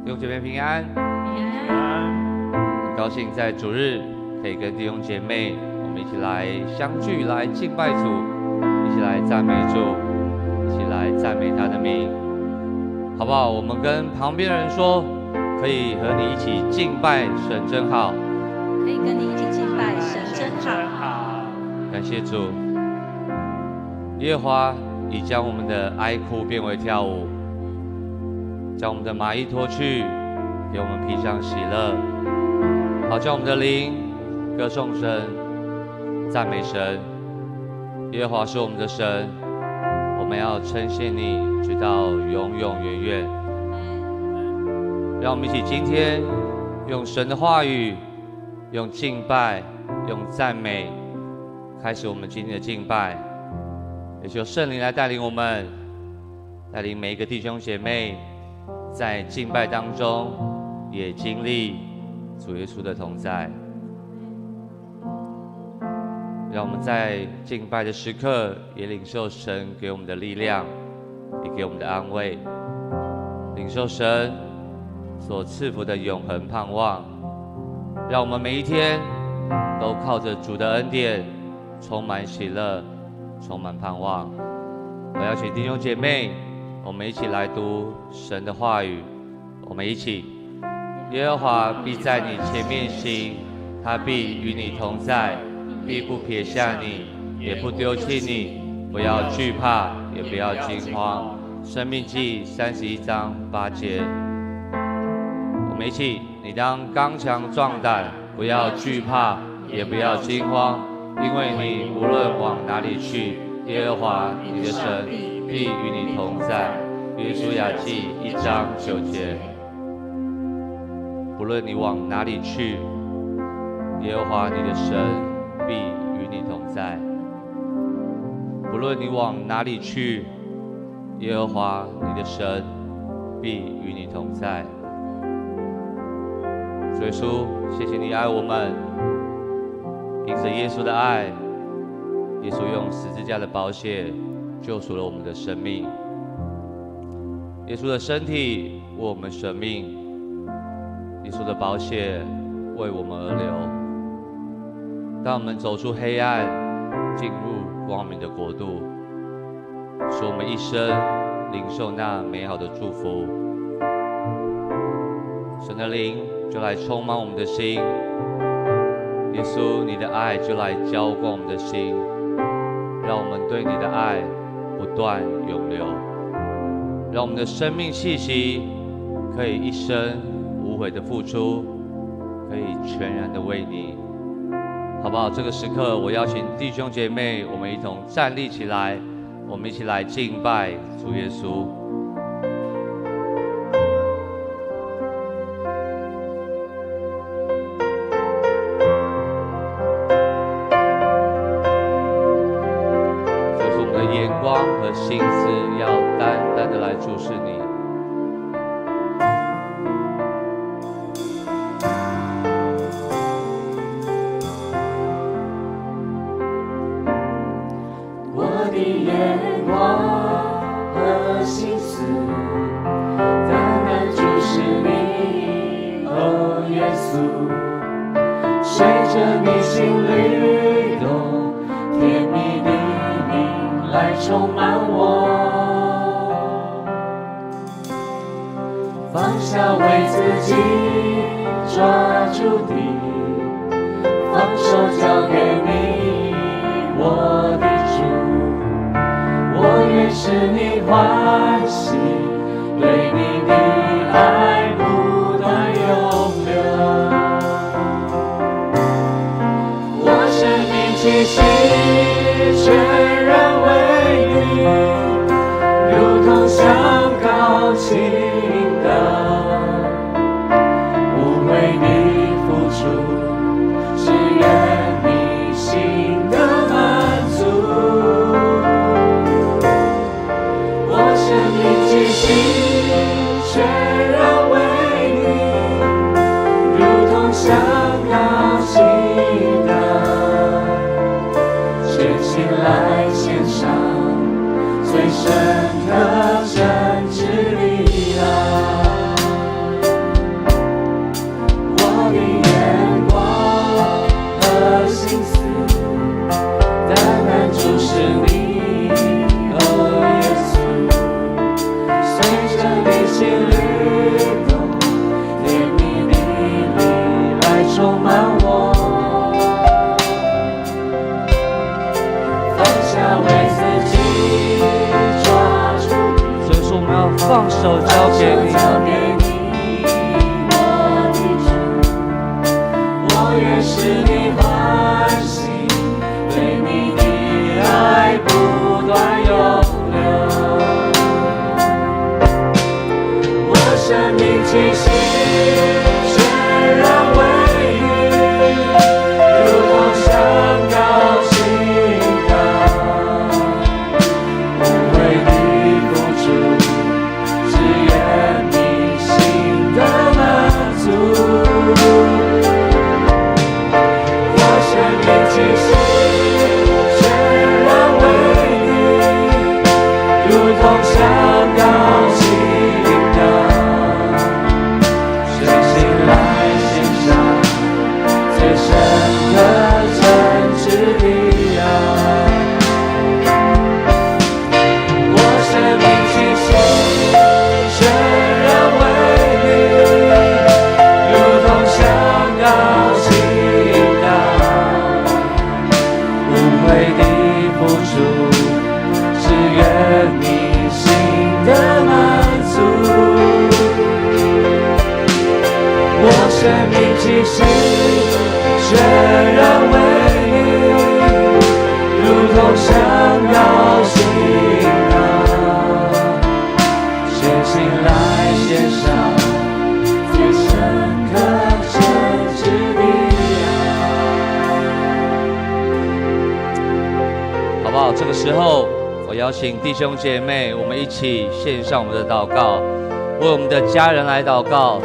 弟兄姐妹平安。平安。很高兴在主日可以跟弟兄姐妹，我们一起来相聚，来敬拜主，一起来赞美主，一起来赞美他的名，好不好？我们跟旁边的人说，可以和你一起敬拜神真好。可以跟你一起敬拜神真好。感谢主，耶和华已将我们的哀哭变为跳舞，将我们的麻衣脱去，给我们披上喜乐，好叫我们的灵歌颂神，赞美神。耶和华是我们的神，我们要称谢你，直到永永远远。让我们一起今天用神的话语，用敬拜，用赞美，开始我们今天的敬拜。也求圣灵来带领我们，带领每一个弟兄姐妹，在敬拜当中也经历主耶稣的同在。让我们在敬拜的时刻，也领受神给我们的力量，也给我们的安慰，领受神所赐福的永恒盼望。让我们每一天都靠着主的恩典，充满喜乐，充满盼望。我邀请弟兄姐妹，我们一起来读神的话语。我们一起，耶和华必在你前面行，他必与你同在，必不撇下你，也不丢弃你。不要惧怕，也不要惊慌。申命记31章8节。我们一起，你当刚强壮胆，不要惧怕，也不要惊慌，因为你无论往哪里去，耶和华你的神必与你同在。约书亚记1章9节。不论你往哪里去，耶和华你的神必与你同在。不论你往哪里去，耶和华你的神必与你同在。主耶稣，谢谢你爱我们，因着耶稣的爱，耶稣用十字架的宝血救赎了我们的生命。耶稣的身体为我们舍命，耶稣的宝血为我们而流。当我们走出黑暗，进入光明的国度，使我们一生领受那美好的祝福。神的灵就来充满我们的心，耶稣，你的爱就来浇灌我们的心，让我们对你的爱不断涌流，让我们的生命气息可以一生无悔的付出，可以全然的为你，好不好？这个时刻，我邀请弟兄姐妹，我们一同站立起来，我们一起来敬拜主耶稣。就是我们的眼光和心思要单单的来注视你。充满我，放下为自己抓住的，放手交给你，我的主，我愿使你欢喜，对你的爱不断永流。我生命气息全然为你，如同香膏倾倒，不为你付出，只愿你心的满足。我生命气息全然为你，如同香膏倾倒，全心来献上最深的真挚的爱。放手交给你。我愿使你欢喜，对你的爱不断永留。我生命气息全然为你，如同香膏倾倒，无悔的付出，只愿你心的满足。气息全然为你，如同香膏倾倒，全心来献上最深刻真挚的爱。我生命气息全然为你，如同香膏倾倒，无悔的付出，只愿你心的满足。我生命气息全然为你，如同香膏倾倒，全心来献上最深刻真挚的爱。好不好？这个时候，我邀请弟兄姐妹，我们一起献上我们的祷告，为我们的家人来祷告，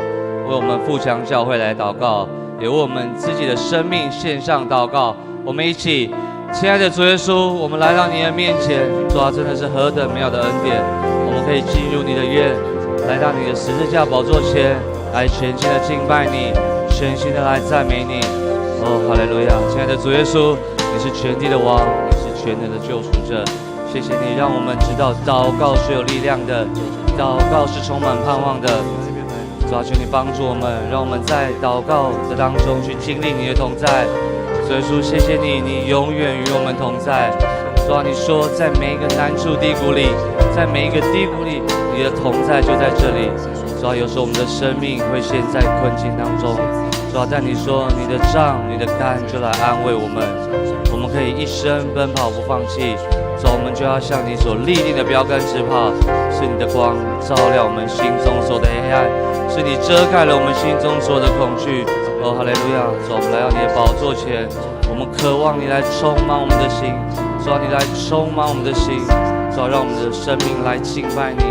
为我们富强教会来祷告，也为我们自己的生命献上祷告。我们一起，亲爱的主耶稣，我们来到你的面前，主啊，真的是何等美好的恩典！我们可以进入你的院，来到你的十字架宝座前，来全心的敬拜你，全心的来赞美你。哦，哈利路亚！亲爱的主耶稣，你是全地的王，你是全能的救赎者。谢谢你，让我们知道祷告是有力量的，祷告是充满盼望的。主啊，求你帮助我们，让我们在祷告的当中去经历你的同在。主耶稣，谢谢你，你永远与我们同在。主啊，你说在每一个难处低谷里，在每一个低谷里，你的同在就在这里。主啊，有时候我们的生命会陷在困境当中，主啊，但你说你的杖、你的竿就来安慰我们，我们可以一生奔跑不放弃。主啊，我们就要像你所立定的标杆直跑，是你的光照亮我们心中所有的黑暗，是你遮盖了我们心中所有的恐惧。哦，哈利路亚！主啊，我们来到你的宝座前，我们渴望你来充满我们的心，主啊，你来充满我们的心，主啊，让我们的生命来敬拜你，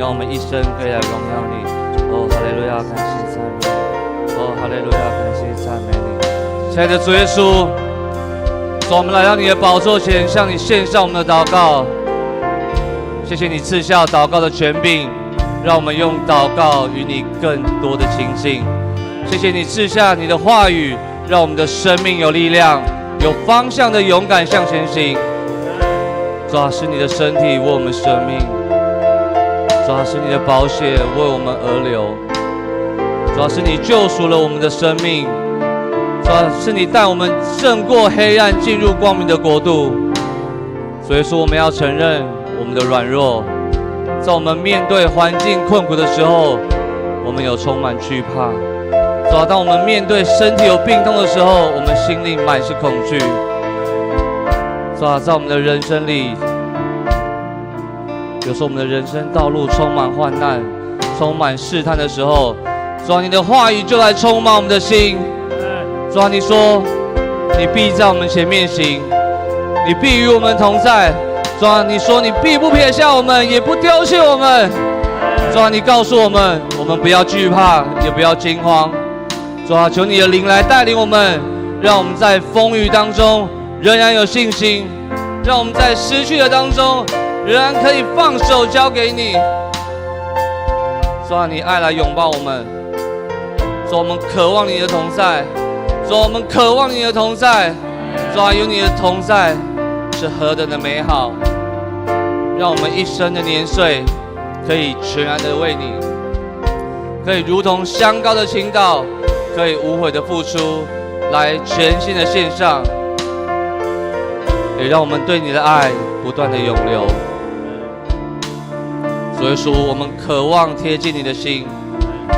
让我们一生可以来荣耀你。哦，哈利路亚！感谢赞美你。哦，哈利路亚！感谢赞美你。亲爱的主耶稣，主，我们来到你的宝座前，向你献上我们的祷告。谢谢你赐下祷告的权柄，让我们用祷告与你更多的亲近。谢谢你赐下你的话语，让我们的生命有力量，有方向的勇敢向前行。主啊，是你的身体为我们生命，主啊，是你的宝血为我们而流，主啊，是你救赎了我们的生命，主啊，是你带我们胜过黑暗，进入光明的国度。所以说，我们要承认我们的软弱，在我们面对环境困苦的时候，我们有充满惧怕。主啊，当我们面对身体有病痛的时候，我们心里满是恐惧。主啊，在我们的人生里，有时候我们的人生道路充满患难、充满试探的时候，主啊，你的话语就来充满我们的心。主啊，你说你必在我们前面行，你必与我们同在。主啊，你说你必不撇下我们，也不丢弃我们。主啊，你告诉我们，我们不要惧怕，也不要惊慌。主啊，求你的灵来带领我们，让我们在风雨当中仍然有信心，让我们在失去的当中仍然可以放手交给你。主啊，你爱来拥抱我们。主啊，我们渴望你的同在。主啊，我们渴望你的同在。主啊，有你的同在是何等的美好，让我们一生的年岁可以全然的为你，可以如同香膏的倾倒，可以无悔的付出，来全心的献上，也让我们对你的爱不断的涌流。主主耶稣，我们渴望贴近你的心，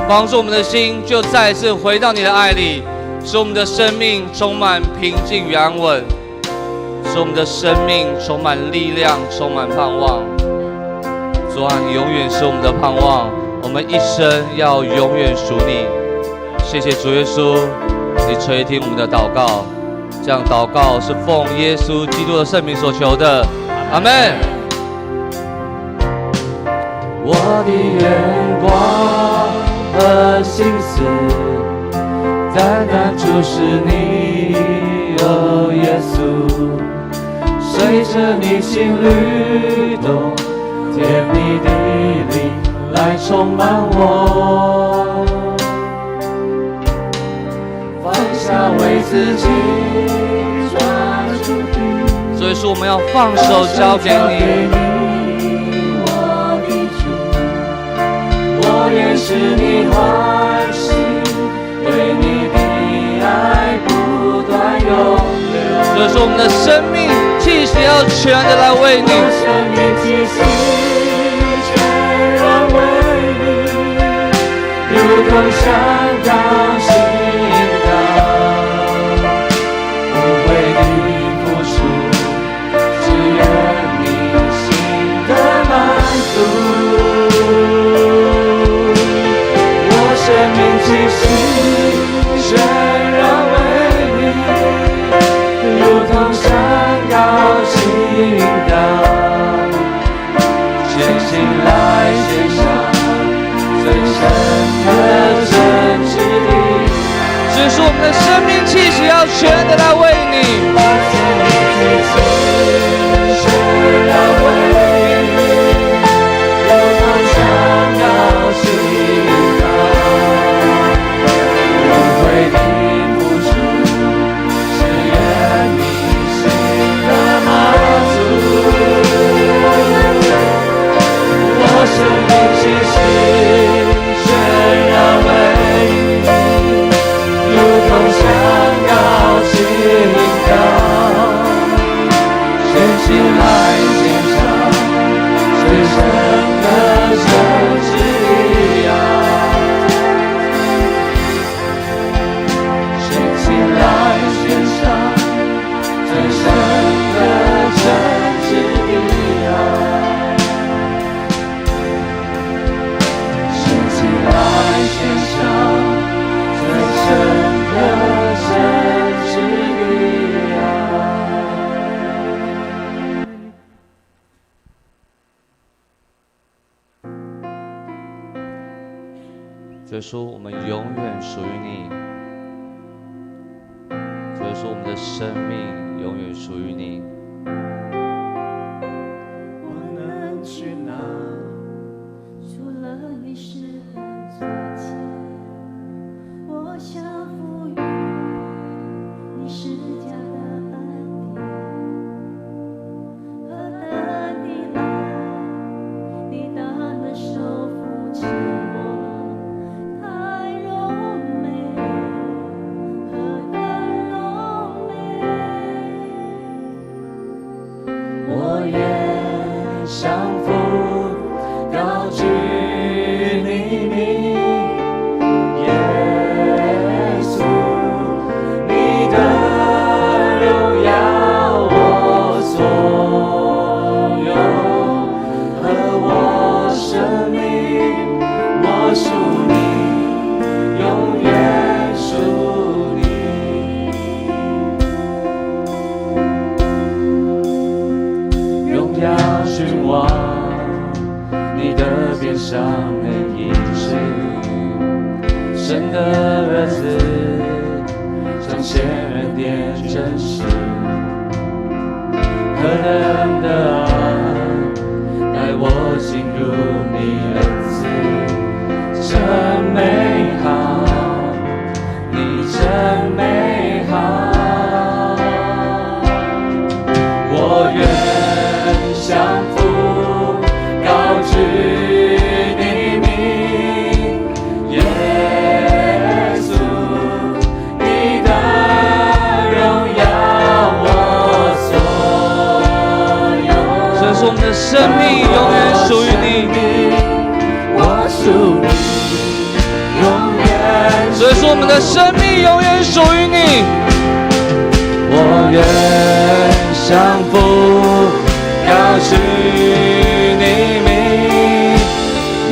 帮助我们的心就再一次回到你的爱里，使我们的生命充满平静与安稳，使我们的生命充满力量，充满盼望。主啊，你永远是我们的盼望，我们一生要永远属你。谢谢主耶稣，你垂听我们的祷告，这样祷告是奉耶稣基督的圣名所求的，阿们。我的眼光和心思单单注视你，哦耶稣，随着你心律动，甜蜜的灵来充满我，放下为自己抓住的，所以说我们要放手交给你。我愿使你欢喜，对你的爱不断永留。所以说我们的生命气息要全然的来为你，生命气息全然为你，如同山高心高，不为你付出，只愿你心的满足。生命气息全然为你，如同山高心高，全心来献上最深的真挚的。所以说我们的生命气息要全然的来为你。生命气息全然为你，如同山高心高。生命气息全然为你，如同山高心高，全心来献上最深的真挚的爱，全心来献上最深的真挚的爱。来献上最深的真挚的爱。主耶稣，我们永远属于你。主耶稣，我们的生命永远属于你。我能去哪？除了你是昨天，我降服于你施加的恩典，何等的爱，你大能手扶持我，太柔美，何等柔美。我愿降服，高举你名。上的应许，神的儿子彰显人间真实，何等的爱带我进入你恩赐，真美好，你真美好，我愿降服，高举们的生命永远属于你。我愿降服，高举你名，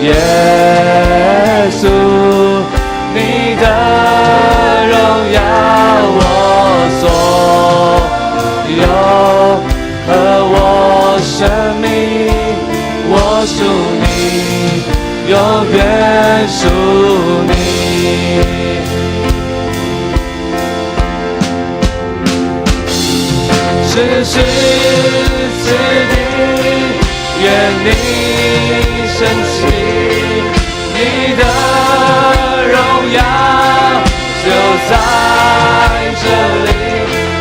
耶稣，你的荣耀我所有，和我生命，我属你，永远属你。世世此地，愿你升起，你的荣耀就在这里，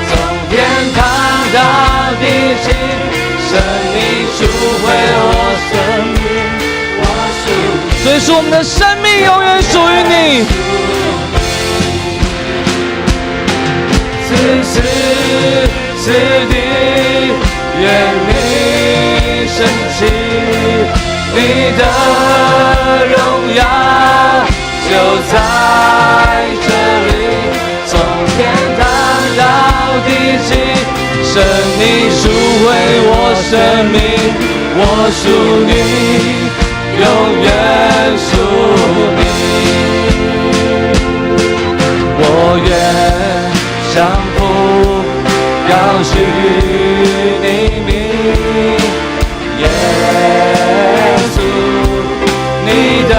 从天堂到地极，神你赎回我生命，我属你。所以说，我们的生命永远属于你。此时此地，愿你升起，你的荣耀就在这里，从天堂到地极，神你赎回我生命，我属你，永远属你。我愿降服，高举你名，耶稣，你的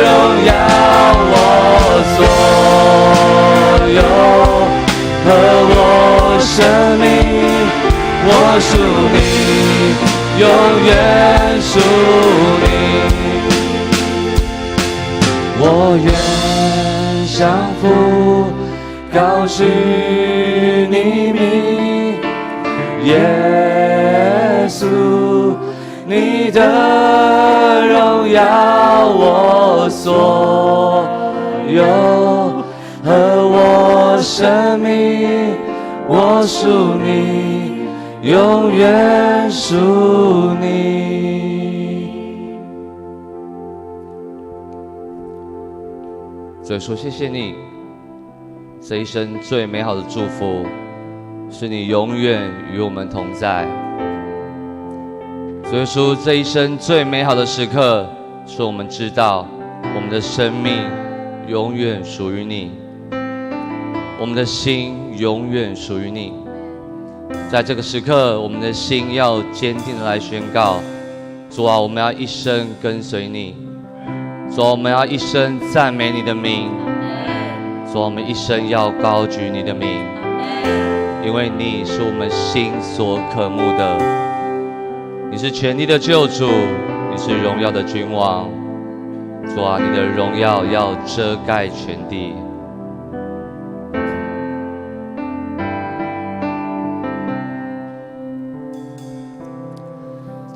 荣耀我所有，和我生命，我属你，永远属你。我愿降服，高举你名，耶稣，你的荣耀我所有，和我生命，我属你，永远属你。所以说，谢谢你，这一生最美好的祝福，是你永远与我们同在。所以说，这一生最美好的时刻，是我们知道我们的生命永远属于你，我们的心永远属于你。在这个时刻，我们的心要坚定的来宣告：主啊，我们要一生跟随你；主啊，我们要一生赞美你的名；主啊，我们一生要高举你的名，因为你是我们心所渴慕的。你是全地的救主，你是荣耀的君王。主啊，你的荣耀要遮盖全地。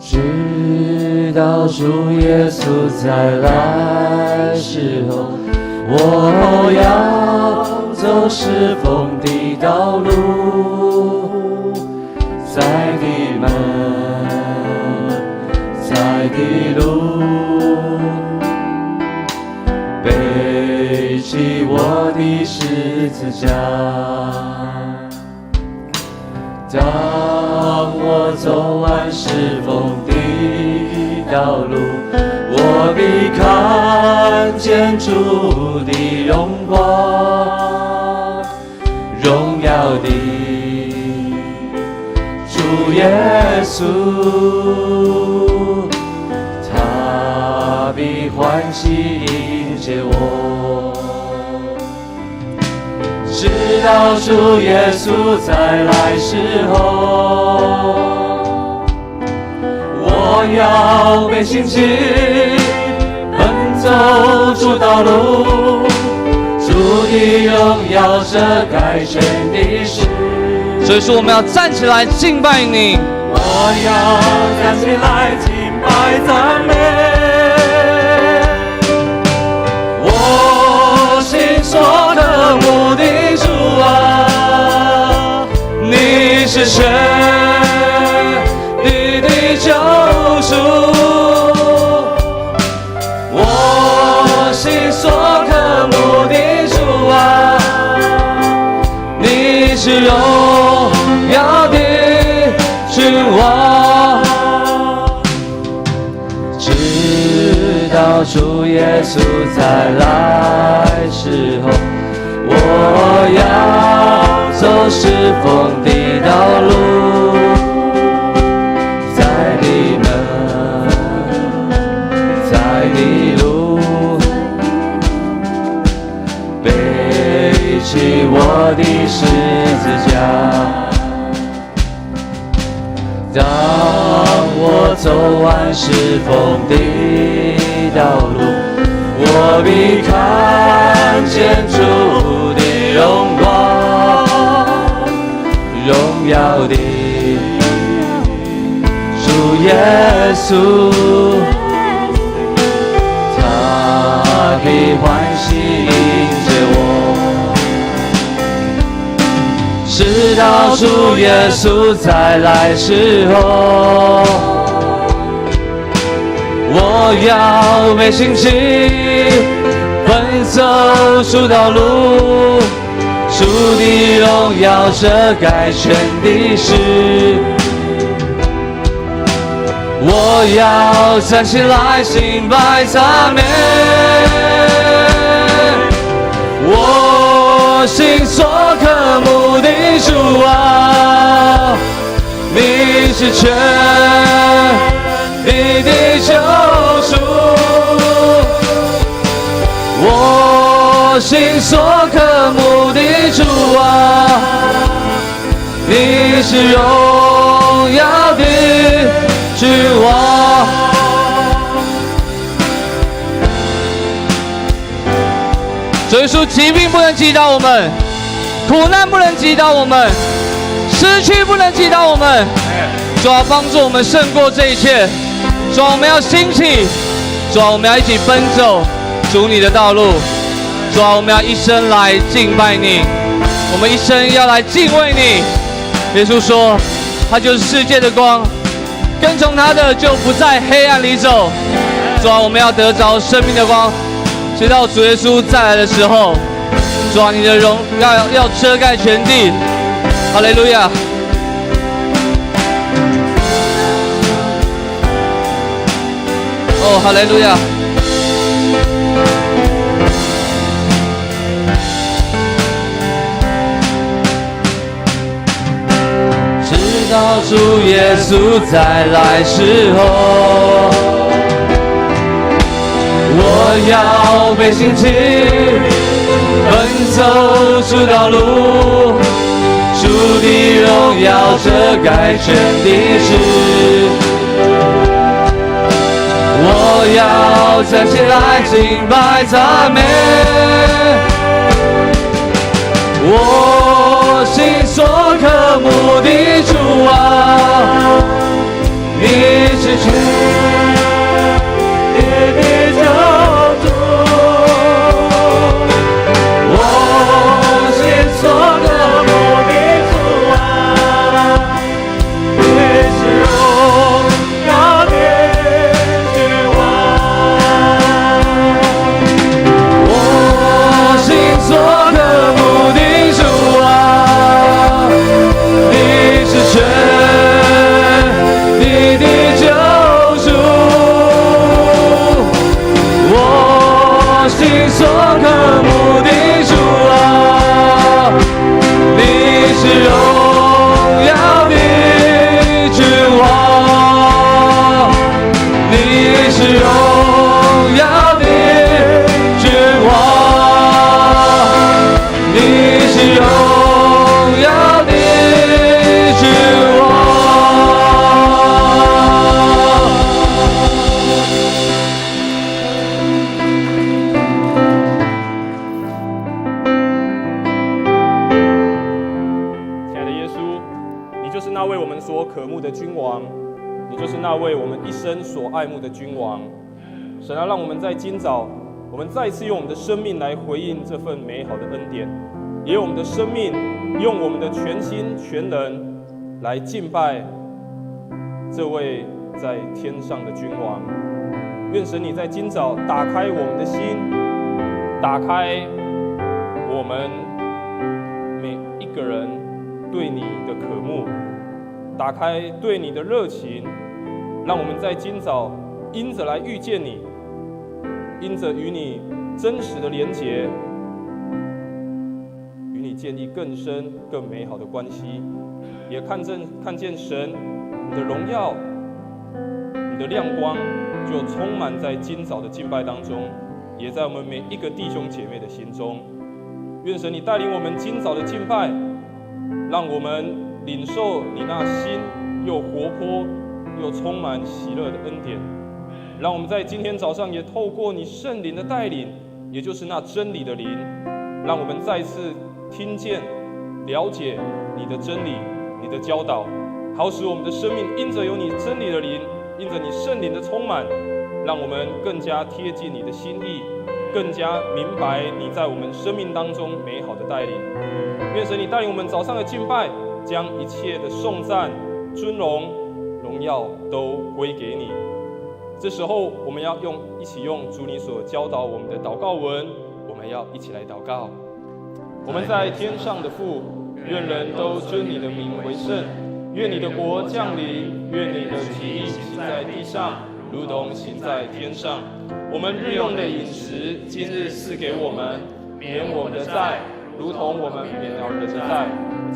直到主耶稣再来时候，我要走是风的道路，在的门，在的路，背起我的十字架。当我走完是风的道路，我必看见主的荣光，荣耀的主耶稣，他必欢喜迎接我。直到主耶稣再来时候，我要被兴起，奔走主道路，主的荣耀遮盖全地势。所以说，我们要站起来敬拜你。我要站起来敬拜赞美，我心所渴慕的主啊，你是全地的救赎，我心所渴慕的是荣耀的君王，直到主耶稣再来时候，我要走侍奉的道路，在你们在的路，背起我的十字架。当我走完侍奉的道路，我必看见主的荣光，荣耀的主耶稣，他必欢喜迎接我，直到主耶稣再来时候，我要每星期奔走主道路，主的荣耀遮盖全地势，我要站起来敬拜赞美，我心所渴慕的主啊，你是全地的救赎，我心所渴慕的主啊，你是荣耀的君王。主耶稣，疾病不能击倒我们，苦难不能击倒我们，失去不能击倒我们。主啊，帮助我们胜过这一切。主啊，我们要兴起。主啊，我们要一起奔走主你的道路。主啊，我们要一生来敬拜你，我们一生要来敬畏你。耶稣说，他就是世界的光，跟从他的就不在黑暗里走。主啊，我们要得着生命的光，直到主耶稣再来的时候。主啊，你的荣要遮盖全地。哈利路亚。哦，哈利路亚。直到主耶稣再来时候，我要被兴起奔走主道路，主的荣耀遮盖全地势，我要站起来敬拜赞美，我心所渴慕的主啊，你是全地的救主，我心所渴慕的主啊，你是荣耀的君王，我心所渴慕的主啊，你是全地的救主，我心所渴慕的主啊，你是荣耀的君王，你是荣耀的君王，你是荣耀的君王。亲爱的耶稣，你就是那位我们所渴慕的君王，你就是那位我们一生所爱慕的君王。神啊，让我们在今早，我们再次用我们的生命来回应这份美好的恩典，也用我们的生命，用我们的全心全人来敬拜这位在天上的君王。愿神你在今早打开我们的心，打开我们每一个人对你的渴慕，打开对你的热情，让我们在今早因着来遇见你，因着与你真实的连结，与你建立更深更美好的关系，也看见神你的荣耀，你的亮光就充满在今早的敬拜当中，也在我们每一个弟兄姐妹的心中。愿神你带领我们今早的敬拜，让我们领受你那心又活泼又充满喜乐的恩典。让我们在今天早上也透过你圣灵的带领，也就是那真理的灵，让我们再次听见了解你的真理，你的教导，好使我们的生命因着有你真理的灵，因着你圣灵的充满，让我们更加贴近你的心意，更加明白你在我们生命当中美好的带领。愿神你带领我们早上的敬拜，将一切的颂赞、尊荣、荣耀都归给你。这时候我们要一起用主你所教导我们的祷告文，我们要一起来祷告。我们在天上的父，愿人都尊你的名为圣，愿你的国降临，愿你的旨意行在地上，如同行在天上。我们日用的饮食，今日赐给我们，免我们的债，如同我们免了人的债，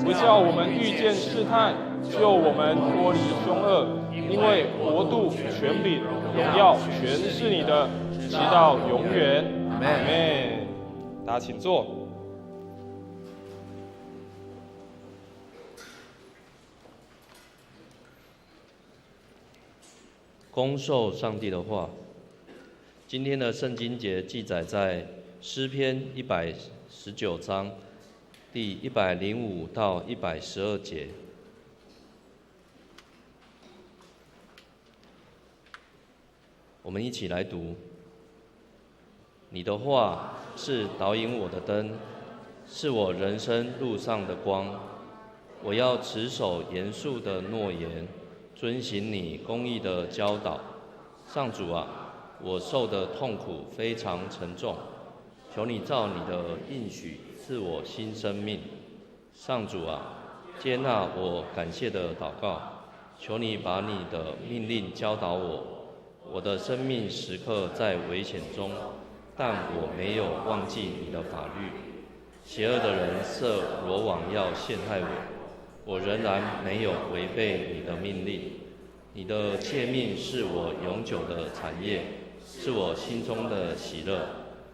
不叫我们遇见试探，救我们脱离凶恶。因为国度、权柄、荣耀，全是你的，直到永远。阿们。大家请坐。恭受上帝的话。今天的圣经节记载在诗篇119章第105到112节。我们一起来读。你的话是导引我的灯，是我人生路上的光。我要持守严肃的诺言，遵行你公义的教导。上主啊，我受的痛苦非常沉重，求你照你的应许赐我新生命。上主啊，接纳我感谢的祷告，求你把你的命令教导我。我的生命时刻在危险中，但我没有忘记你的法律。邪恶的人设罗网要陷害我，我仍然没有违背你的命令。你的诫命是我永久的产业，是我心中的喜乐。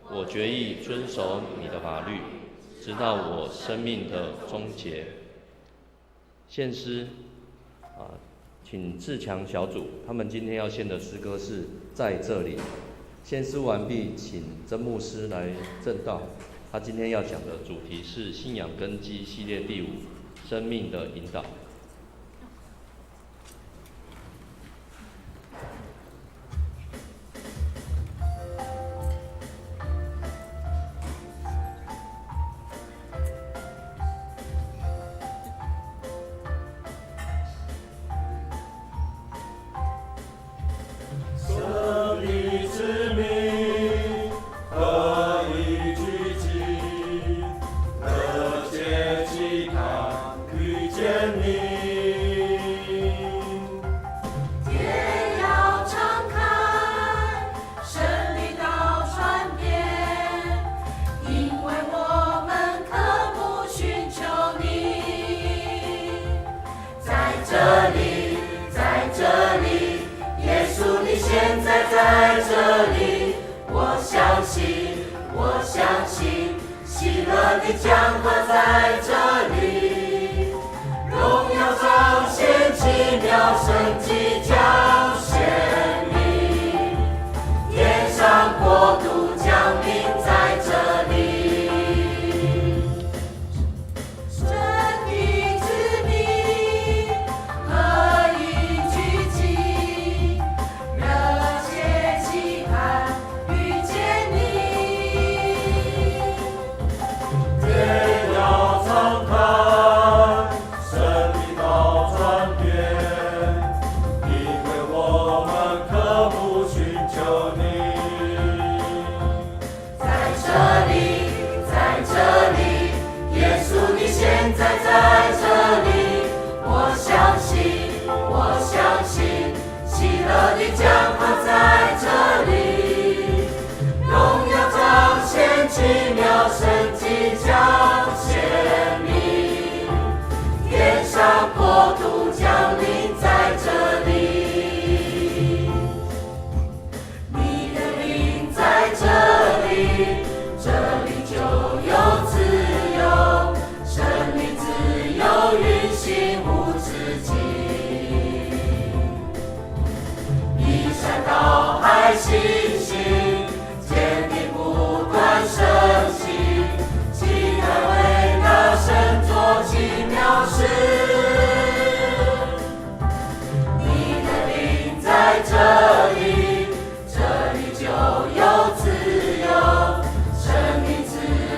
我决意遵守你的法律，直到我生命的终结。献诗请志强小组，他们今天要献的诗歌是在这里。献诗完毕，请曾牧师来证道。他今天要讲的主题是信仰根基系列第5，生命的引导。在这将靠在这里，荣耀彰显奇妙神迹彰显你，天上国度降临在这里，你的灵在这里，这里就有自由，生命自由运行无止境，依山倒海信心，坚定不断升起，期待伟大神作奇妙事，你的灵在这里，这里就有自由，生命自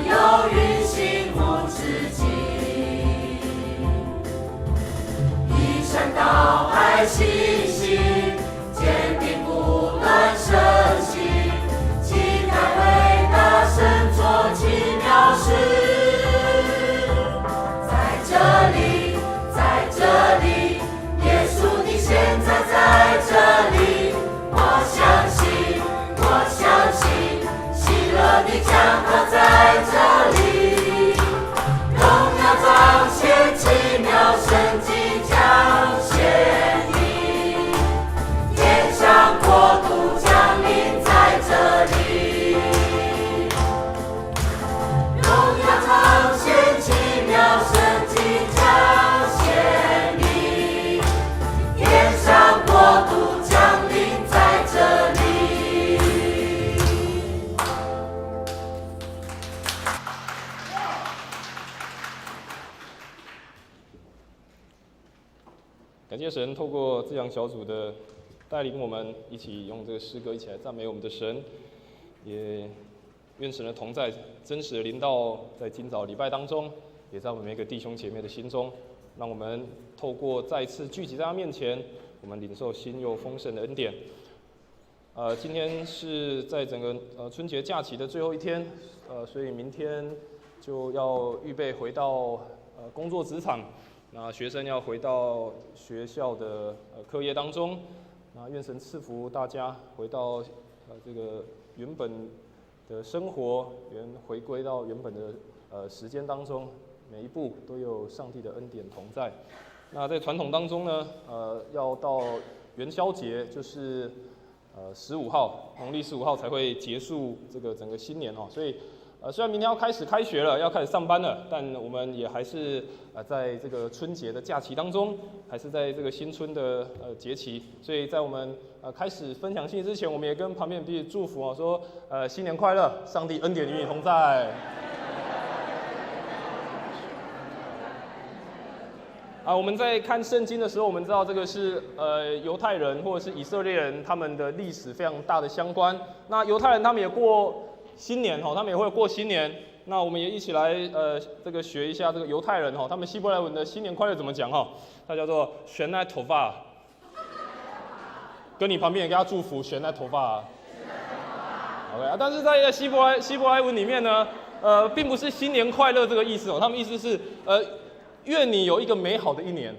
由运行无止境，依山倒海信心，坚定不断升起，期待伟大神作奇妙事，在这里，在这里，耶稣你现在在这里，我相信，我相信，喜乐你将靠在这里，荣耀彰显奇妙神迹彰显你，天上国度降临在这里，荣耀彰显奇妙神迹彰显你，天上国度降临在这里。感谢神透过这样小组的带领，我们一起用这个诗歌一起来赞美我们的神，也愿神的同在真实的临到在今早礼拜当中，也在我们每个弟兄姐妹的心中，让我们透过再次聚集在他面前，我们领受新又丰盛的恩典。今天是在整个春节假期的最后一天，所以明天就要预备回到工作职场。那学生要回到学校的课业当中，那愿神赐福大家回到这个原本的生活，回归到原本的时间当中，每一步都有上帝的恩典同在。那在传统当中呢，要到元宵节，就是15号，农历15号才会结束这个整个新年哦，所以。虽然明天要开始开学了，要开始上班了，但我们也还是在这个春节的假期当中，还是在这个新春的节期，所以在我们开始分享信息之前，我们也跟旁边的彼此祝福哦，说新年快乐，上帝恩典与你同在。我们在看圣经的时候，我们知道这个是犹太人或者是以色列人他们的历史非常大的相关。那犹太人他们也过新年他们也会过新年。那我们也一起来这个学一下这个犹太人他们希伯来文的新年快乐怎么讲它叫做Shana Tova。跟你旁边也给他祝福Shana Tova。OK 但是在希伯来文里面呢，并不是新年快乐这个意思他们意思是愿你有一个美好的一年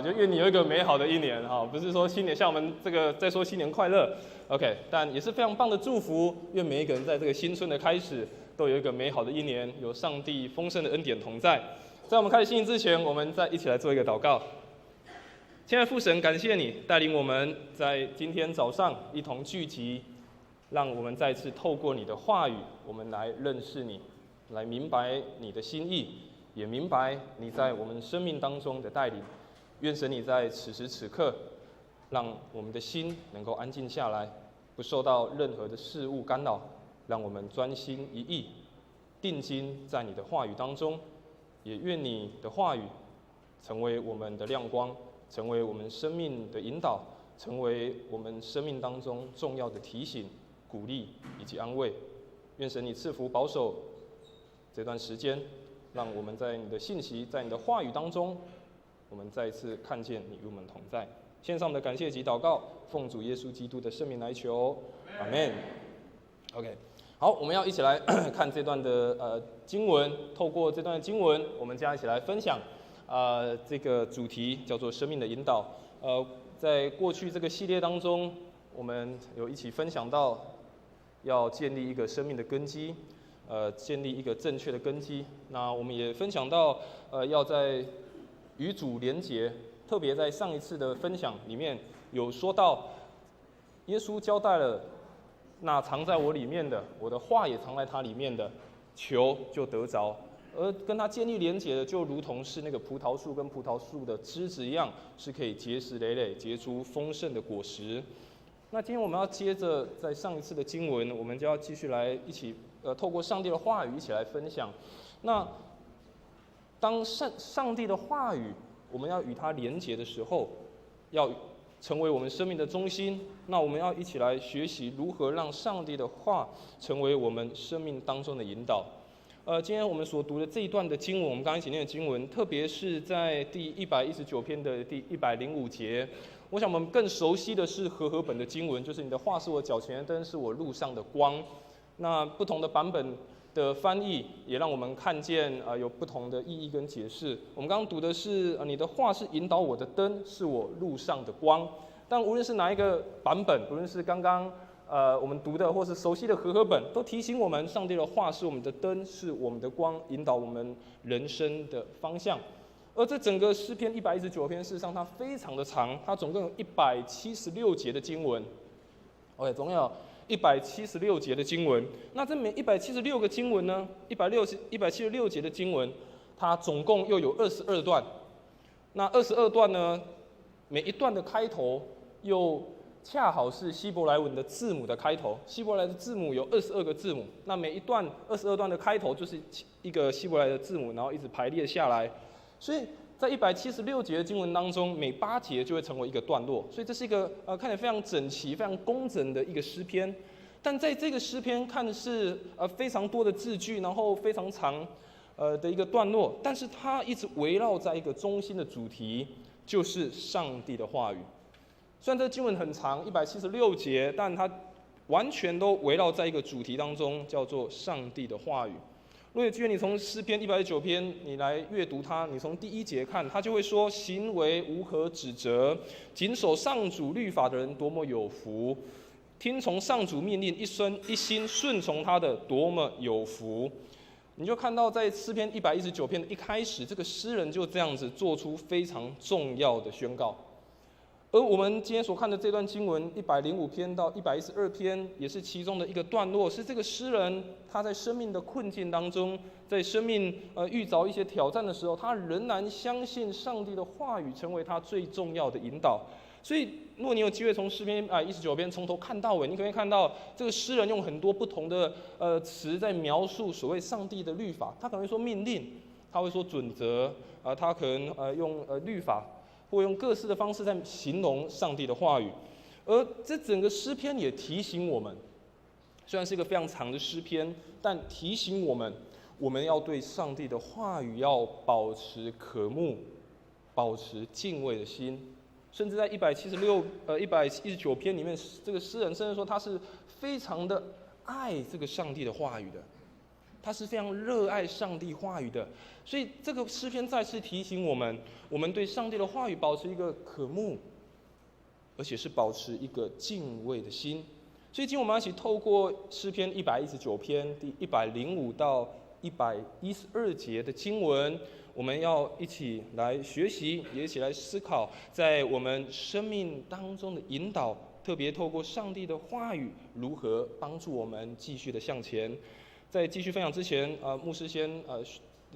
就愿你有一个美好的一年不是说新年像我们这个在说新年快乐 ，OK， 但也是非常棒的祝福。愿每一个人在这个新春的开始都有一个美好的一年，有上帝丰盛的恩典同在。在我们开始信息之前，我们再一起来做一个祷告。亲爱的父神，感谢你带领我们在今天早上一同聚集，让我们再次透过你的话语，我们来认识你，来明白你的心意，也明白你在我们生命当中的带领。愿神你在此时此刻，让我们的心能够安静下来，不受到任何的事物干扰，让我们专心一意，定睛在你的话语当中。也愿你的话语成为我们的亮光，成为我们生命的引导，成为我们生命当中重要的提醒、鼓励以及安慰。愿神你赐福保守这段时间，让我们在你的信息，在你的话语当中，我们再一次看见你与我们同在。献上我们的感谢及祷告，奉主耶稣基督的圣名来求，阿们。OK， 好，我们要一起来看这段的经文。透过这段的经文，我们将一起来分享这个主题叫做生命的引导。在过去这个系列当中，我们有一起分享到，要建立一个生命的根基，建立一个正确的根基。那我们也分享到，要在与主连结，特别在上一次的分享里面有说到，耶稣交代了，那藏在我里面的，我的话也藏在他里面的，求就得着。而跟他建立连结的，就如同是那个葡萄树跟葡萄树的枝子一样，是可以结实累累，结出丰盛的果实。那今天我们要接着在上一次的经文，我们就要继续来一起透过上帝的话语一起来分享。那当上帝的话语我们要与它连结的时候，要成为我们生命的中心。那我们要一起来学习如何让上帝的话成为我们生命当中的引导。今天我们所读的这一段的经文，我们刚刚一起念的经文，特别是在第119篇的第105节，我想我们更熟悉的是和合本的经文，就是你的话是我脚前的灯，是我路上的光。那不同的版本的翻译也让我们看见有不同的意义跟解释。我们刚刚读的是你的话是引导我的灯，是我路上的光。但无论是哪一个版本，无论是刚刚我们读的或是熟悉的和合本，都提醒我们，上帝的话是我们的灯，是我们的光，引导我们人生的方向。而这整个诗篇119篇，事实上它非常的长，它总共有176节的经文。OK， 总共有176节的经文。那这每176个经文呢，176节的经文，它总共又有22段。那22段呢，每一段的开头又恰好是希伯来文的字母的开头，希伯来的字母有22个字母，那每一段22段的开头就是一个希伯来的字母，然后一直排列下来，所以在176节的经文当中，每8节就会成为一个段落，所以这是一个看起来非常整齐、非常工整的一个诗篇。但在这个诗篇看的是非常多的字句，然后非常长的一个段落，但是它一直围绕在一个中心的主题，就是上帝的话语。虽然这经文很长，176节，但它完全都围绕在一个主题当中，叫做上帝的话语。如果有机会，你从诗篇119篇你来阅读它，你从第1节看，它就会说：行为无可指责，谨守上主律法的人多么有福，听从上主命令，一心顺从他的多么有福。你就看到在诗篇119篇的一开始，这个诗人就这样子做出非常重要的宣告。而我们今天所看的这段经文105篇到112篇，也是其中的一个段落，是这个诗人他在生命的困境当中，在生命遇着一些挑战的时候，他仍然相信上帝的话语成为他最重要的引导。所以如果你有机会从诗篇119篇从头看到尾，你可以看到这个诗人用很多不同的词在描述所谓上帝的律法。他可能会说命令，他会说准则，他可能用律法，或用各式的方式在形容上帝的话语。而这整个诗篇也提醒我们，虽然是一个非常长的诗篇，但提醒我们，我们要对上帝的话语要保持渴慕，保持敬畏的心。甚至在119篇里面，这个诗人甚至说他是非常的爱这个上帝的话语的，他是非常热爱上帝话语的。所以这个诗篇再次提醒我们，我们对上帝的话语保持一个渴慕，而且是保持一个敬畏的心。所以今天我们要一起透过诗篇119篇第105到112节的经文，我们要一起来学习，也一起来思考，在我们生命当中的引导，特别透过上帝的话语如何帮助我们继续的向前。在继续分享之前，牧师先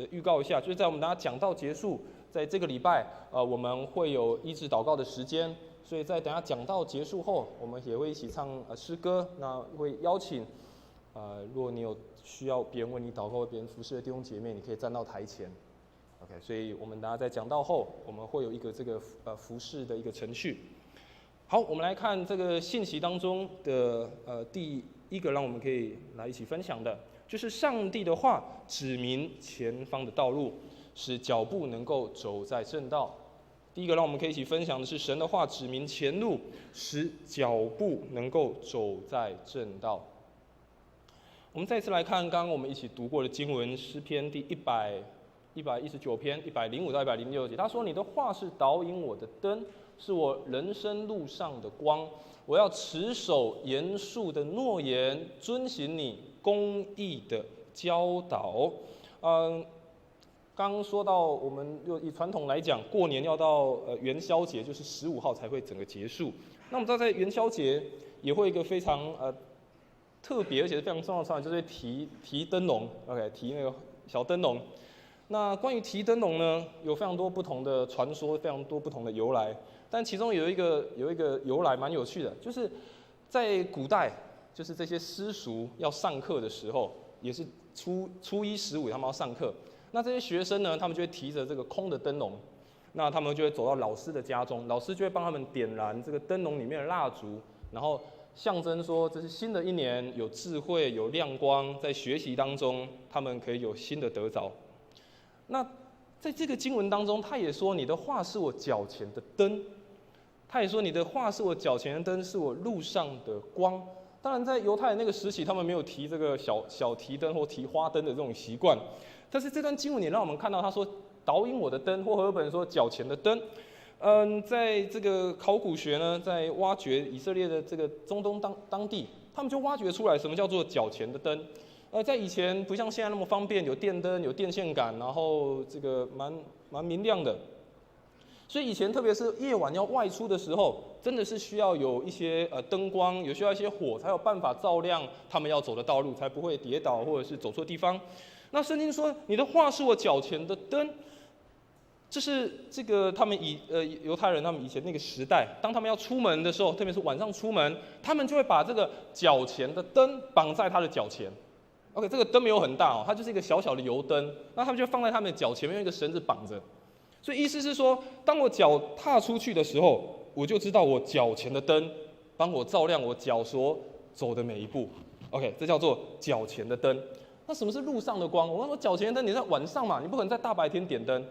预告一下，就是在我们大家讲道结束，在这个礼拜我们会有医治祷告的时间，所以在等下讲道结束后，我们也会一起唱诗歌，那会邀请如果你有需要别人为你祷告、为别人服侍的弟兄姐妹，你可以站到台前。OK， 所以我们大家在讲道后，我们会有一个这个服侍的一个程序。好，我们来看这个信息当中的第一个，让我们可以来一起分享的，就是上帝的话指明前方的道路，使脚步能够走在正道。第一个让我们可以一起分享的是神的话指明前路，使脚步能够走在正道。我们再次来看刚刚我们一起读过的经文，诗篇第119篇105到106节，他说：“你的话是导引我的灯，是我人生路上的光。我要持守严肃的诺言，遵行你公义的教导。刚说到，我们以传统来讲，过年要到元宵节，就是15号才会整个结束。那我们知道，在元宵节也会有一个非常特别而且非常重要的传统，就是提灯笼 ，OK， 提那个小灯笼。那关于提灯笼呢，有非常多不同的传说，非常多不同的由来。但其中有一个由来蛮有趣的，就是在古代，就是这些私塾要上课的时候，也是初一15他们要上课。那这些学生呢，他们就会提着这个空的灯笼，那他们就会走到老师的家中，老师就会帮他们点燃这个灯笼里面的蜡烛，然后象征说这是新的一年，有智慧，有亮光，在学习当中，他们可以有新的得着。那在这个经文当中，他也说：“你的话是我脚前的灯。”他也说：“你的话是我脚前的灯，是我路上的光。”当然，在犹太人那个时期，他们没有提这个小提灯或提花灯的这种习惯。但是这段经文也让我们看到，他说：“导引我的灯”，或和合本说“脚前的灯”。在这个考古学呢，在挖掘以色列的这个中东当地，他们就挖掘出来什么叫做脚前的灯。在以前不像现在那么方便，有电灯、有电线杆，然后这个蛮明亮的。所以以前特别是夜晚要外出的时候，真的是需要有一些灯光，有需要一些火，才有办法照亮他们要走的道路，才不会跌倒或者是走错地方。那圣经说：“你的话是我脚前的灯。”这是这个他们犹太人他们以前那个时代，当他们要出门的时候，特别是晚上出门，他们就会把这个脚前的灯绑在他的脚前。OK， 这个灯没有很大哦，它就是一个小小的油灯，那他们就放在他们的脚前面，用一个绳子绑着。所以意思是说，当我脚踏出去的时候，我就知道我脚前的灯帮我照亮我脚所走的每一步。OK， 这叫做脚前的灯。那什么是路上的光？我刚说脚前的灯，你在晚上嘛，你不可能在大白天点灯。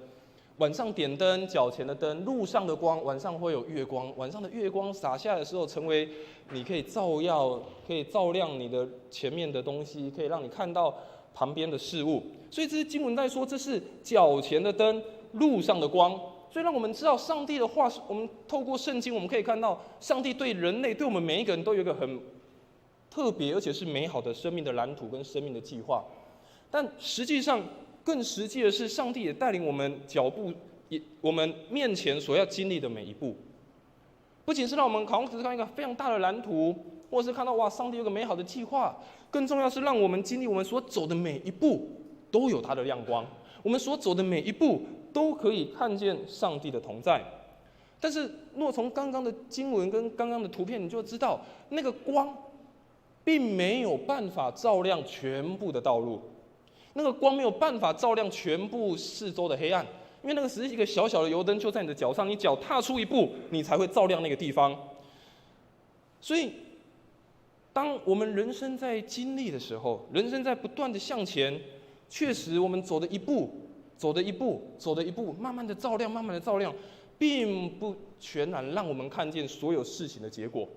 晚上点灯，脚前的灯，路上的光，晚上会有月光。晚上的月光洒下的时候，成为你可以照耀、可以照亮你的前面的东西，可以让你看到旁边的事物。所以这是经文在说，这是脚前的灯，路上的光。所以让我们知道上帝的话，我们透过圣经，我们可以看到上帝对人类、对我们每一个人都有一个很特别而且是美好的生命的蓝图跟生命的计划。但实际上，更实际的是，上帝也带领我们脚步，我们面前所要经历的每一步，不仅是让我们好像只是看一个非常大的蓝图，或是看到哇，上帝有个美好的计划，更重要是让我们经历我们所走的每一步都有它的亮光，我们所走的每一步都可以看见上帝的同在。但是，若从刚刚的经文跟刚刚的图片，你就知道那个光，并没有办法照亮全部的道路。那个光没有办法照亮全部四周的黑暗，因为那个只是一个小小的油灯，就在你的脚上，你脚踏出一步，你才会照亮那个地方。所以，当我们人生在经历的时候，人生在不断的向前，确实我们走的一步，慢慢的照亮，并不全然让我们看见所有事情的结果。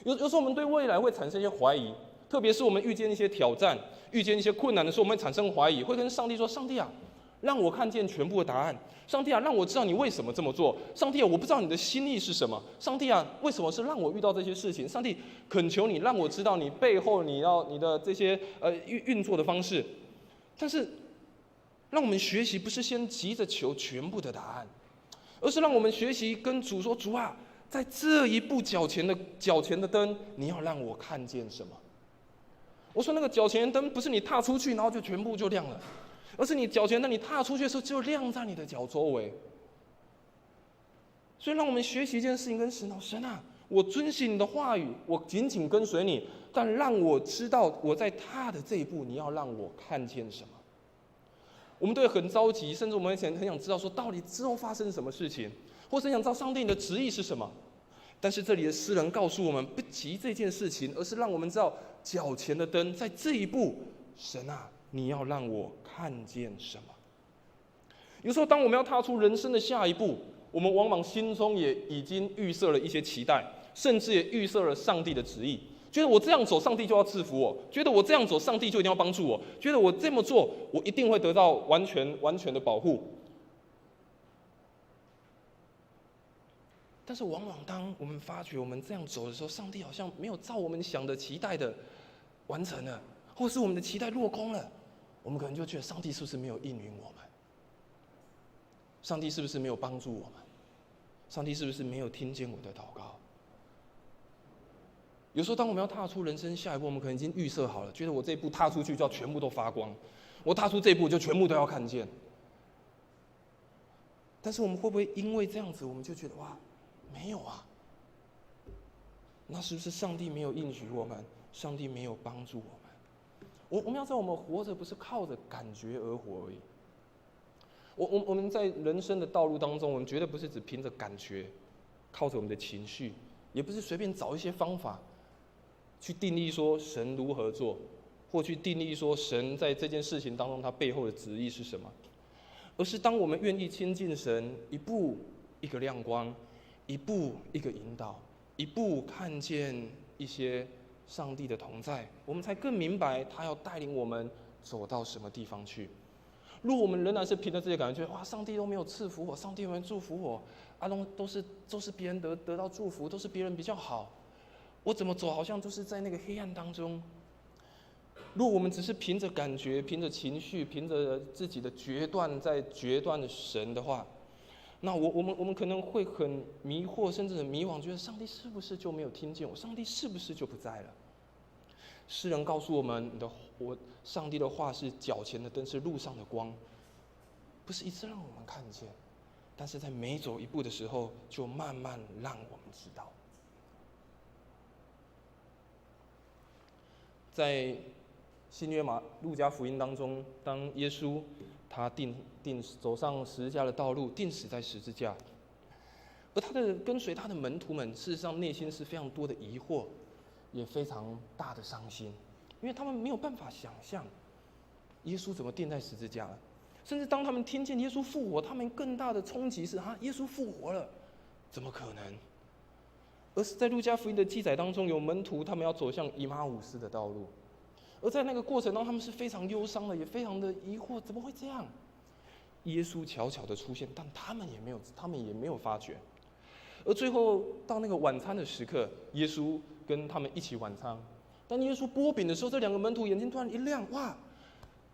有时候我们对未来会产生一些怀疑。特别是我们遇见一些挑战、遇见一些困难的时候，我们会产生怀疑，会跟上帝说：“上帝啊，让我看见全部的答案。上帝啊，让我知道你为什么这么做。上帝啊，我不知道你的心意是什么。上帝啊，为什么是让我遇到这些事情？上帝，恳求你让我知道你背后你的这些运作的方式。但是，让我们学习不是先急着求全部的答案，而是让我们学习跟主说：主啊，在这一步脚前的灯，你要让我看见什么？”我说那个脚前的灯不是你踏出去然后就全部就亮了，而是你脚前灯你踏出去的时候就亮在你的脚周围。所以让我们学习一件事情跟神说：神啊，我遵行你的话语，我紧紧跟随你，但让我知道我在踏的这一步，你要让我看见什么。我们都会很着急，甚至我们很想知道说到底之后发生什么事情，或是想知道上帝你的旨意是什么。但是这里的诗人告诉我们，不急这件事情，而是让我们知道脚前的灯，在这一步，神啊，你要让我看见什么？有时候，当我们要踏出人生的下一步，我们往往心中也已经预设了一些期待，甚至也预设了上帝的旨意，觉得我这样走，上帝就要赐福我；觉得我这样走，上帝就一定要帮助我；觉得我这么做，我一定会得到完全的保护。但是往往当我们发觉我们这样走的时候，上帝好像没有照我们想的期待的完成了，或是我们的期待落空了，我们可能就觉得上帝是不是没有应允我们？上帝是不是没有帮助我们？上帝是不是没有听见我的祷告？有时候当我们要踏出人生下一步，我们可能已经预设好了，觉得我这一步踏出去就要全部都发光，我踏出这一步就全部都要看见。但是我们会不会因为这样子，我们就觉得哇，没有啊？那是不是上帝没有应许我们？上帝没有帮助我们？我们要知道，我们活着不是靠着感觉而活而已。我们在人生的道路当中，我们绝对不是只凭着感觉，靠着我们的情绪，也不是随便找一些方法去定义说神如何做，或去定义说神在这件事情当中他背后的旨意是什么，而是当我们愿意亲近神，一步一个亮光，一步一个引导，一步看见一些上帝的同在，我们才更明白他要带领我们走到什么地方去。如果我们仍然是凭着这些感觉，哇，上帝都没有赐福我，上帝都没有祝福我，都是别人得到祝福，都是别人比较好，我怎么走好像就是在那个黑暗当中。如果我们只是凭着感觉、凭着情绪、凭着自己的决断在决断神的话，那我们可能会很迷惑，甚至很迷惘，觉得上帝是不是就没有听见我？上帝是不是就不在了？诗人告诉我们上帝的话是脚前的灯，是路上的光，不是一次让我们看见，但是在每走一步的时候，就慢慢让我们知道。在新约路加福音当中，当耶稣他走上十字架的道路，钉死在十字架，而他的跟随他的门徒们，事实上内心是非常多的疑惑，也非常大的伤心，因为他们没有办法想象耶稣怎么钉在十字架了。甚至当他们听见耶稣复活，他们更大的冲击是耶稣复活了，怎么可能？而是在路加福音的记载当中，有门徒他们要走向以马忤斯的道路，而在那个过程当中，他们是非常忧伤的，也非常的疑惑，怎么会这样？耶稣悄悄的出现，但他们也没有发觉。而最后到那个晚餐的时刻，耶稣跟他们一起晚餐。当耶稣剥饼的时候，这两个门徒眼睛突然一亮，哇！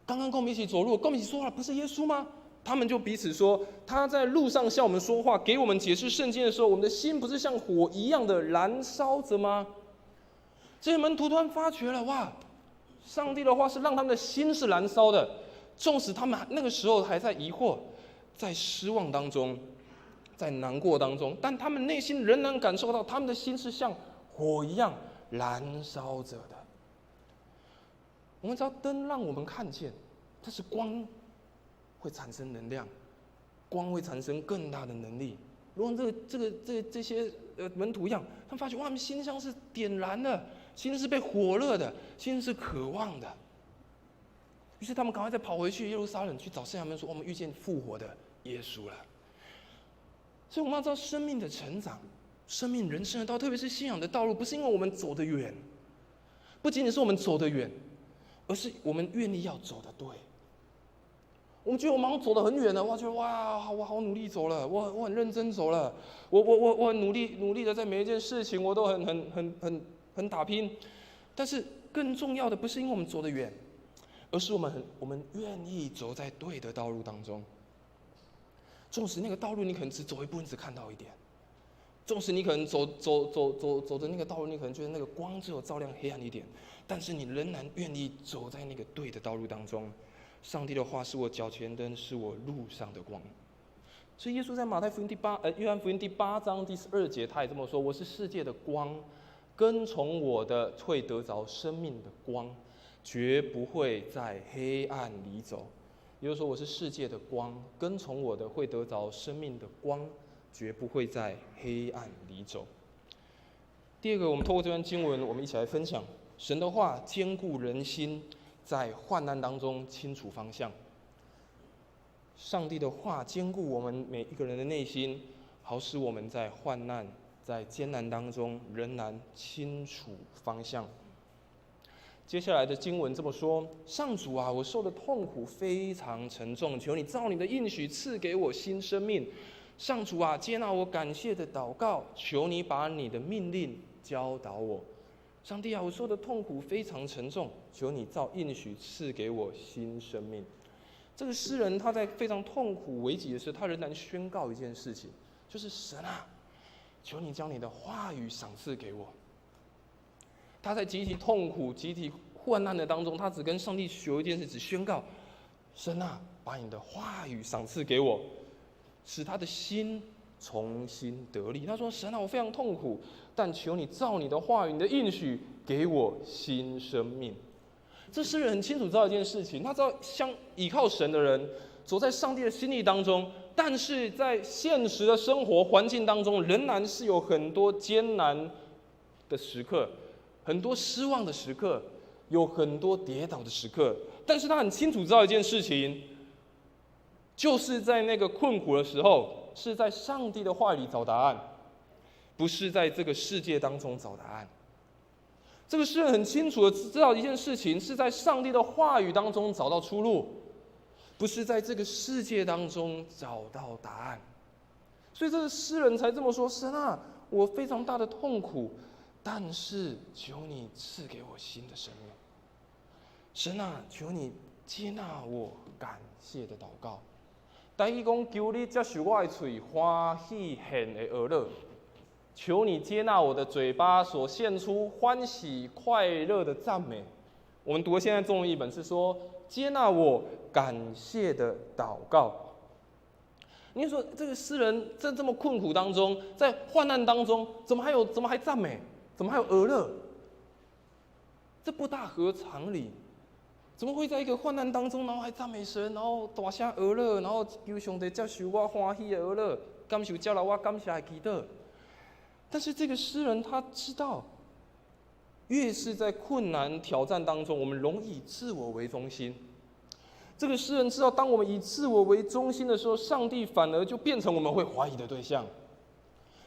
刚刚跟我们一起走路，跟我们一起说话，不是耶稣吗？他们就彼此说，他在路上向我们说话，给我们解释圣经的时候，我们的心不是像火一样的燃烧着吗？这些门徒突然发觉了，哇！上帝的话是让他们的心是燃烧的，纵使他们那个时候还在疑惑，在失望当中，在难过当中，但他们内心仍然感受到他们的心是像火一样燃烧着的。我们知道灯让我们看见，但是光会产生能量，光会产生更大的能力。如果这些门徒一样，他们发觉哇，他们心像是点燃了，心是被火热的，心是渴望的。于是他们赶快再跑回去耶路撒冷去找圣徒们说，我们遇见复活的耶稣了。所以我们要知道，生命的成长，生命人生的道，特别是信仰的道路，不是因为我们走得远，不仅仅是我们走得远，而是我们愿意要走得对。我们觉得我们好像走得很远了，觉得哇，我好努力走了，我很认真走了，我很努力的在每一件事情我都很打拼。但是更重要的不是因为我们走得远，而是我们愿意走在对的道路当中。纵使那个道路你可能只走一步，你只看到一点；纵使你可能走的那个道路，你可能觉得那个光只有照亮黑暗一点，但是你仍然愿意走在那个对的道路当中。上帝的话是我脚前灯，是我路上的光。所以耶稣在约翰福音第8章第12节，他也这么说：“我是世界的光，跟从我的会得着生命的光，绝不会在黑暗里走。”也就是说，我是世界的光，跟从我的会得着生命的光，绝不会在黑暗里走。第二个，我们透过这段经文，我们一起来分享神的话坚固人心，在患难当中清楚方向。上帝的话坚固我们每一个人的内心，好使我们在患难、在艰难当中仍然清楚方向。接下来的经文这么说：上主啊，我受的痛苦非常沉重，求你照你的应许赐给我新生命，上主啊，接纳我感谢的祷告，求你把你的命令教导我。上帝啊，我受的痛苦非常沉重，求你照应许赐给我新生命。这个诗人他在非常痛苦危急的时候，他仍然宣告一件事情，就是神啊，求你将你的话语赏赐给我。他在集体痛苦、集体患难的当中，他只跟上帝求一件事，只宣告：神啊，把你的话语赏赐给我，使他的心重新得力。他说：神啊，我非常痛苦，但求你照你的话语、你的应许，给我新生命。这诗人很清楚知道一件事情，他知道依靠神的人走在上帝的心意当中，但是在现实的生活环境当中，仍然是有很多艰难的时刻，很多失望的时刻，有很多跌倒的时刻。但是他很清楚知道一件事情，就是在那个困苦的时候，是在上帝的话语里找答案，不是在这个世界当中找答案。这个诗人很清楚的知道一件事情，是在上帝的话语当中找到出路，不是在这个世界当中找到答案。所以这个诗人才这么说：神啊，我非常大的痛苦，但是求你赐给我新的生命。神啊，求你接纳我感谢的祷告。台语讲，求你接受我的嘴欢喜献的娱乐。求你接纳我的嘴巴所献出欢喜快乐的赞美。我们读的现在中文译本是说，接纳我感谢的祷告。你说这个诗人在这么困苦当中，在患难当中，怎么还赞美？怎么还有娱乐？这不大合常理。怎么会在一个患难当中，然后还赞美神，然后大声娱乐，然后求上帝接受我欢喜的娱乐，感受接纳我感谢的祈祷？但是这个诗人他知道，越是在困难挑战当中，我们容易以自我为中心。这个诗人知道，当我们以自我为中心的时候，上帝反而就变成我们会怀疑的对象，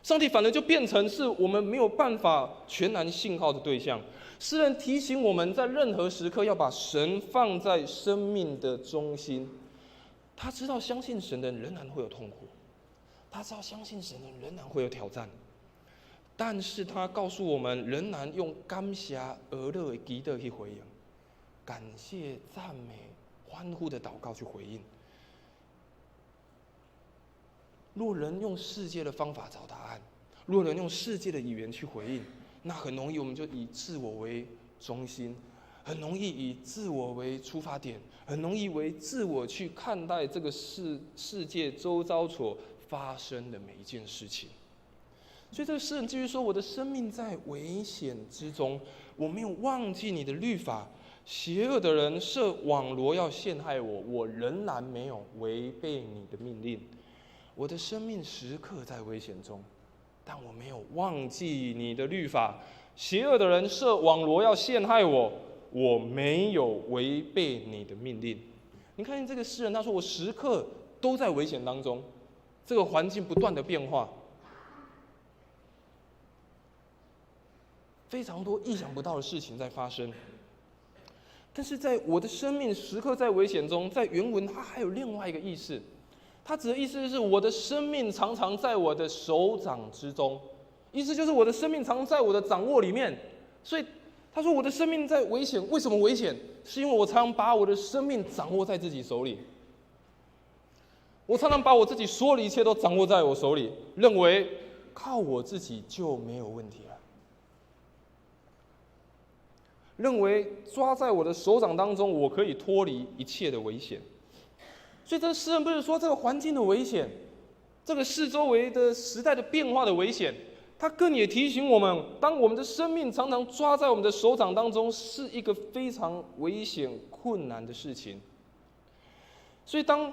上帝反而就变成是我们没有办法全然信靠的对象。诗人提醒我们在任何时刻要把神放在生命的中心。他知道相信神的人仍然会有痛苦，他知道相信神的人仍然会有挑战，但是他告诉我们，仍然用感谢、娱乐的祈祷去回应，感谢、赞美、欢呼的祷告去回应。若人用世界的方法找答案，若人用世界的语言去回应，那很容易我们就以自我为中心，很容易以自我为出发点，很容易为自我去看待这个世界周遭所发生的每一件事情。所以这个诗人继续说：我的生命在危险之中，我没有忘记你的律法。邪恶的人设网罗要陷害我，我仍然没有违背你的命令。我的生命时刻在危险中，但我没有忘记你的律法。邪恶的人设网罗要陷害我，我没有违背你的命令。你看见这个诗人，他说：我时刻都在危险当中，这个环境不断的变化。非常多意想不到的事情在发生，但是在我的生命时刻在危险中，在原文它还有另外一个意思，它指的意思是我的生命常常在我的手掌之中，意思就是我的生命常常在我的掌握里面。所以他说我的生命在危险，为什么危险？是因为我常常把我的生命掌握在自己手里，我常常把我自己所有的一切都掌握在我手里，认为靠我自己就没有问题了。认为抓在我的手掌当中，我可以脱离一切的危险。所以这诗人不是说这个环境的危险，这个四周围的时代的变化的危险，他更也提醒我们，当我们的生命常常抓在我们的手掌当中，是一个非常危险困难的事情。所以当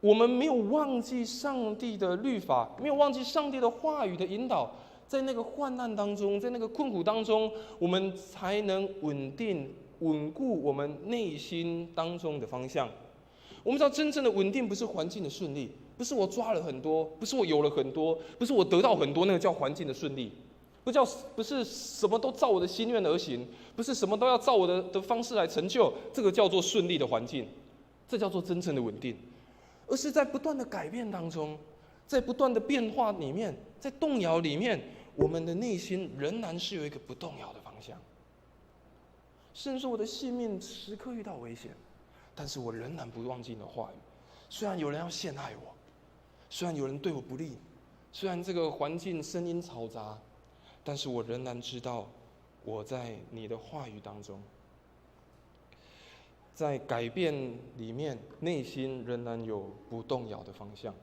我们没有忘记上帝的律法，没有忘记上帝的话语的引导，在那个患难当中，在那个困苦当中，我们才能稳固我们内心当中的方向。我们知道，真正的稳定不是环境的顺利，不是我抓了很多，不是我有了很多，不是我得到很多，那个叫环境的顺利。不是什么都照我的心愿而行，不是什么都要照我的方式来成就，这个叫做顺利的环境，这叫做真正的稳定。而是在不断的改变当中，在不断的变化里面，在动摇里面，我们的内心仍然是有一个不动摇的方向。甚至我的性命时刻遇到危险，但是我仍然不忘记你的话语。虽然有人要陷害我，虽然有人对我不利，虽然这个环境声音嘈杂，但是我仍然知道我在你的话语当中，在改变里面，内心仍然有不动摇的方向。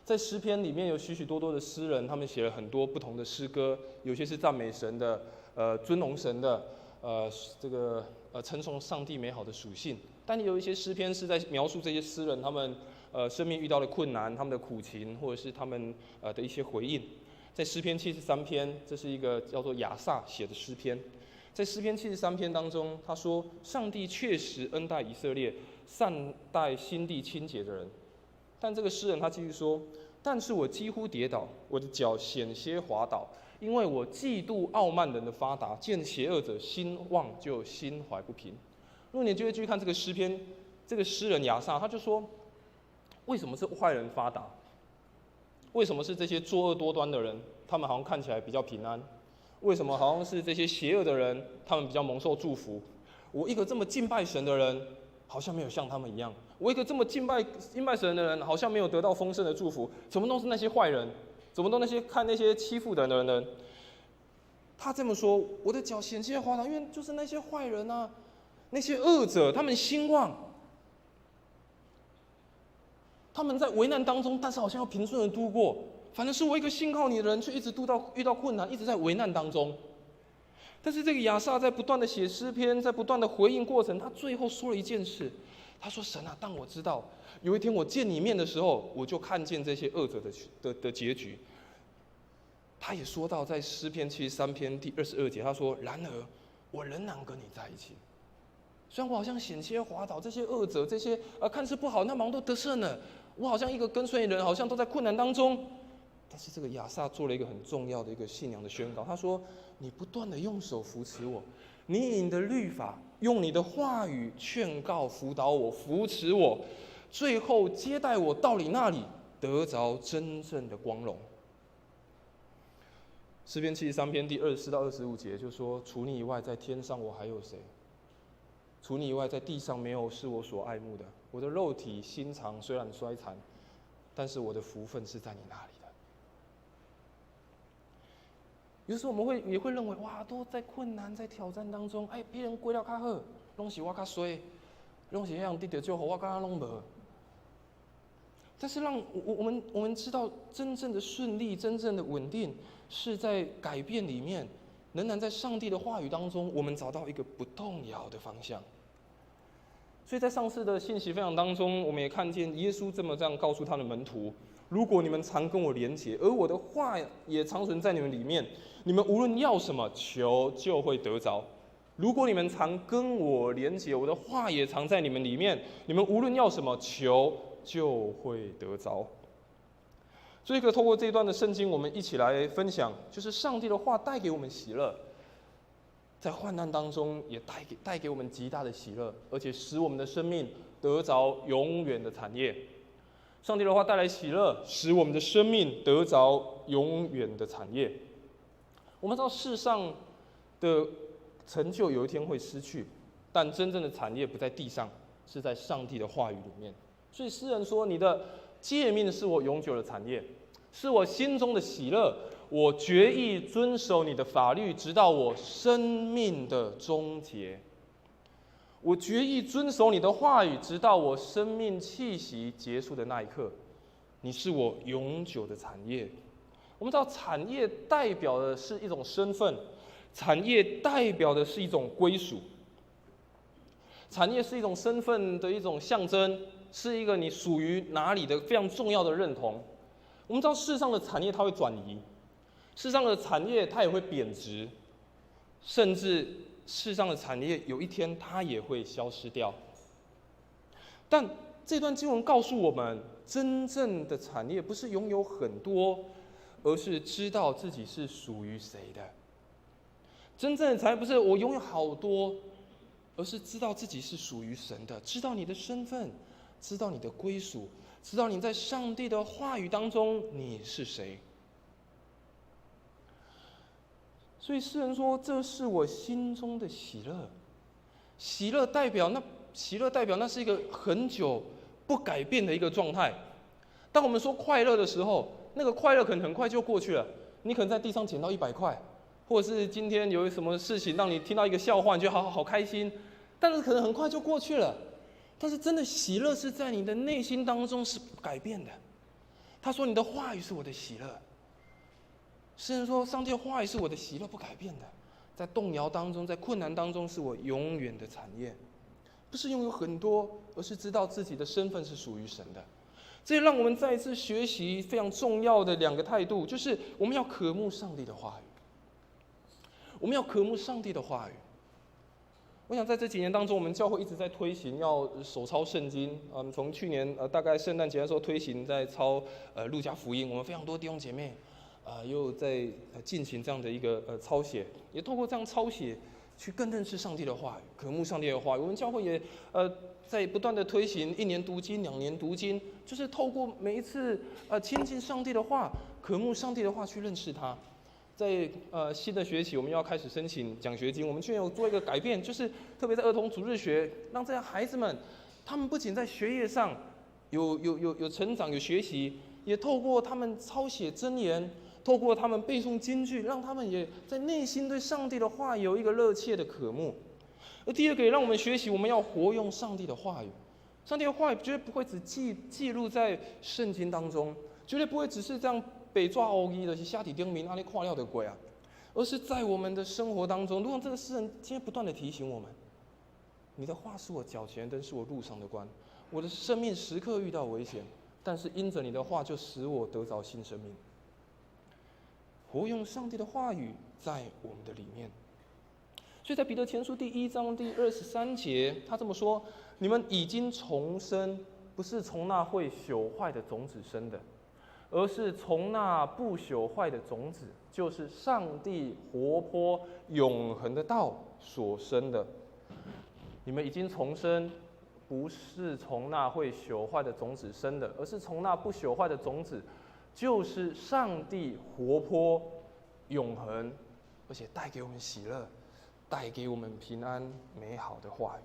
在诗篇里面有许许多多的诗人，他们写了很多不同的诗歌，有些是赞美神的，尊荣神的，称颂上帝美好的属性。但也有一些诗篇是在描述这些诗人他们生命遇到的困难、他们的苦情，或者是他们的一些回应。在诗篇73篇，这是一个叫做亚萨写的诗篇。在诗篇73篇当中，他说：“上帝确实恩待以色列，善待心地清洁的人。”但这个诗人他继续说：“但是我几乎跌倒，我的脚险些滑倒，因为我嫉妒傲慢人的发达，见邪恶者兴旺就心怀不平。”如果你就会继续看这个诗篇，这个诗人亚萨他就说：“为什么是坏人发达？为什么是这些作恶多端的人，他们好像看起来比较平安？为什么好像是这些邪恶的人，他们比较蒙受祝福？我一个这么敬拜神的人，好像没有像他们一样。我一个这么敬拜神的人，好像没有得到丰盛的祝福。怎么都是那些坏人？怎么都那些看那些欺负的人呢？”他这么说：“我的脚险些滑倒，因为就是那些坏人啊，那些恶者，他们兴旺，他们在危难当中，但是好像要平顺的度过。反正是我一个信靠你的人，却一直遇到困难，一直在危难当中。”但是这个亚萨在不断的写诗篇，在不断的回应过程，他最后说了一件事，他说：“神啊，当我知道有一天我见你面的时候，我就看见这些恶者的结局。”他也说到，在诗篇73篇第22节，他说：“然而我仍然跟你在一起，虽然我好像险些滑倒，这些恶者，这些看似不好，那忙都得胜了，我好像一个跟随的人，好像都在困难当中。”但是这个亚萨做了一个很重要的一个信仰的宣告，他说：“你不断的用手扶持我，你以你的律法，用你的话语劝告、辅导我、扶持我，最后接待我到你那里，得着真正的光荣。”诗篇73篇第24到25节就说：“除你以外，在天上我还有谁？除你以外，在地上没有是我所爱慕的。我的肉体心肠虽然衰残，但是我的福分是在你那里的。”有时候我们也会认为，哇，都在困难、在挑战当中，别人过得较好，拢是我较衰，拢是那样得到祝福，我刚刚拢无。但是让我们知道，真正的顺利、真正的稳定，是在改变里面，仍然在上帝的话语当中，我们找到一个不动摇的方向。所以在上次的信息分享当中，我们也看见耶稣这样告诉他的门徒：“如果你们常跟我连结，而我的话也常存在你们里面，你们无论要什么，求就会得着。如果你们常跟我连结，我的话也常在你们里面，你们无论要什么，求就会得着。”所以，透过这一段的圣经，我们一起来分享，就是上帝的话带给我们喜乐，在患难当中也带给我们极大的喜乐，而且使我们的生命得着永远的产业。上帝的话带来喜乐，使我们的生命得着永远的产业。我们知道世上的成就有一天会失去，但真正的产业不在地上，是在上帝的话语里面。所以诗人说：“你的诫命是我永久的产业，是我心中的喜乐。我决意遵守你的法律，直到我生命的终结。我决意遵守你的话语，直到我生命气息结束的那一刻。你是我永久的产业。”我们知道，产业代表的是一种身份，产业代表的是一种归属，产业是一种身份的一种象征，是一个你属于哪里的非常重要的认同。我们知道，世上的产业它会转移，世上的产业它也会贬值，甚至世上的产业有一天它也会消失掉。但这段经文告诉我们，真正的产业不是拥有很多，而是知道自己是属于谁的。真正的产业不是我拥有好多，而是知道自己是属于神的，知道你的身份，知道你的归属，知道你在上帝的话语当中你是谁。所以诗人说：“这是我心中的喜乐。”喜乐代表那是一个很久不改变的一个状态。当我们说快乐的时候，那个快乐可能很快就过去了。你可能在地上捡到100块，或者是今天有什么事情让你听到一个笑话，你觉得好开心，但是可能很快就过去了。但是真的喜乐是在你的内心当中是不改变的。他说：“你的话语是我的喜乐。”诗人说：“上帝的话语是我的喜乐，不改变的。在动摇当中，在困难当中，是我永远的产业。不是拥有很多，而是知道自己的身份是属于神的。”这也让我们再一次学习非常重要的2个态度，就是我们要渴慕上帝的话语。我们要渴慕上帝的话语。我想在这几年当中，我们教会一直在推行要手抄圣经。从去年大概圣诞节的时候推行在抄路加福音，我们非常多弟兄姐妹又在进行这样的一个抄写，也透过这样抄写去更认识上帝的话语，渴慕上帝的话语。我们教会也在不断的推行1年读经、2年读经，就是透过每一次亲近上帝的话，渴慕上帝的话去认识他。在新的学期，我们要开始申请奖学金。我们去年有做一个改变，就是特别在儿童主日学，让这样孩子们，他们不仅在学业上有成长、有学习，也透过他们抄写箴言，透过他们背诵金句，让他们也在内心对上帝的话有一个热切的渴慕。而第2个也让我们学习，我们要活用上帝的话语。上帝的话语绝对不会只记录在圣经当中，绝对不会只是这样北抓欧一的是下体丁民，那里跨掉的鬼啊，而是在我们的生活当中，如果这个诗人今天不断的提醒我们：你的话是我脚前的灯，是我路上的光。我的生命时刻遇到危险，但是因着你的话，就使我得着新生命。活用上帝的话语在我们的里面。所以在彼得前书第1章第23节，他这么说：你们已经重生，不是从那会朽坏的种子生的，而是从那不朽坏的种子，就是上帝活泼永恒的道所生的。你们已经重生，不是从那会朽坏的种子生的，而是从那不朽坏的种子，就是上帝活泼永恒，而且带给我们喜乐，带给我们平安美好的话语。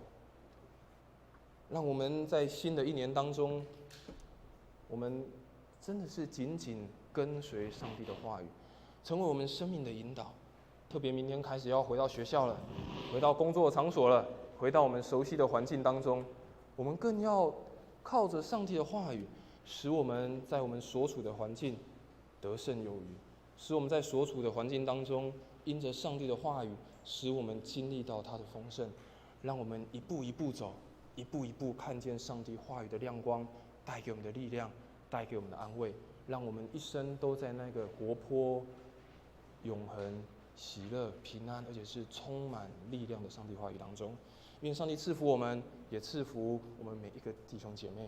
让我们在新的1年当中，我们真的是紧紧跟随上帝的话语，成为我们生命的引导。特别明天开始要回到学校了，回到工作场所了，回到我们熟悉的环境当中，我们更要靠着上帝的话语，使我们在我们所处的环境得胜有余，使我们在所处的环境当中，因着上帝的话语，使我们经历到他的丰盛，让我们一步一步走，一步一步看见上帝话语的亮光，带给我们的力量，带给我们的安慰，让我们一生都在那个活泼、永恒、喜乐、平安，而且是充满力量的上帝话语当中。愿上帝赐福我们，也赐福我们每一个弟兄姐妹。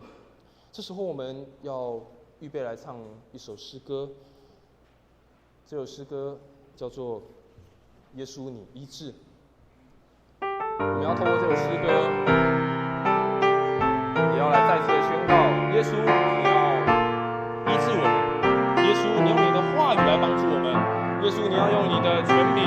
这时候我们要预备来唱一首诗歌，这首诗歌叫做《耶稣你医治》。我们要透过这首诗歌，也要来再次的宣告：耶稣，你要医治我们；耶稣，你用你的话语来帮助我们；耶稣，你要用你的权柄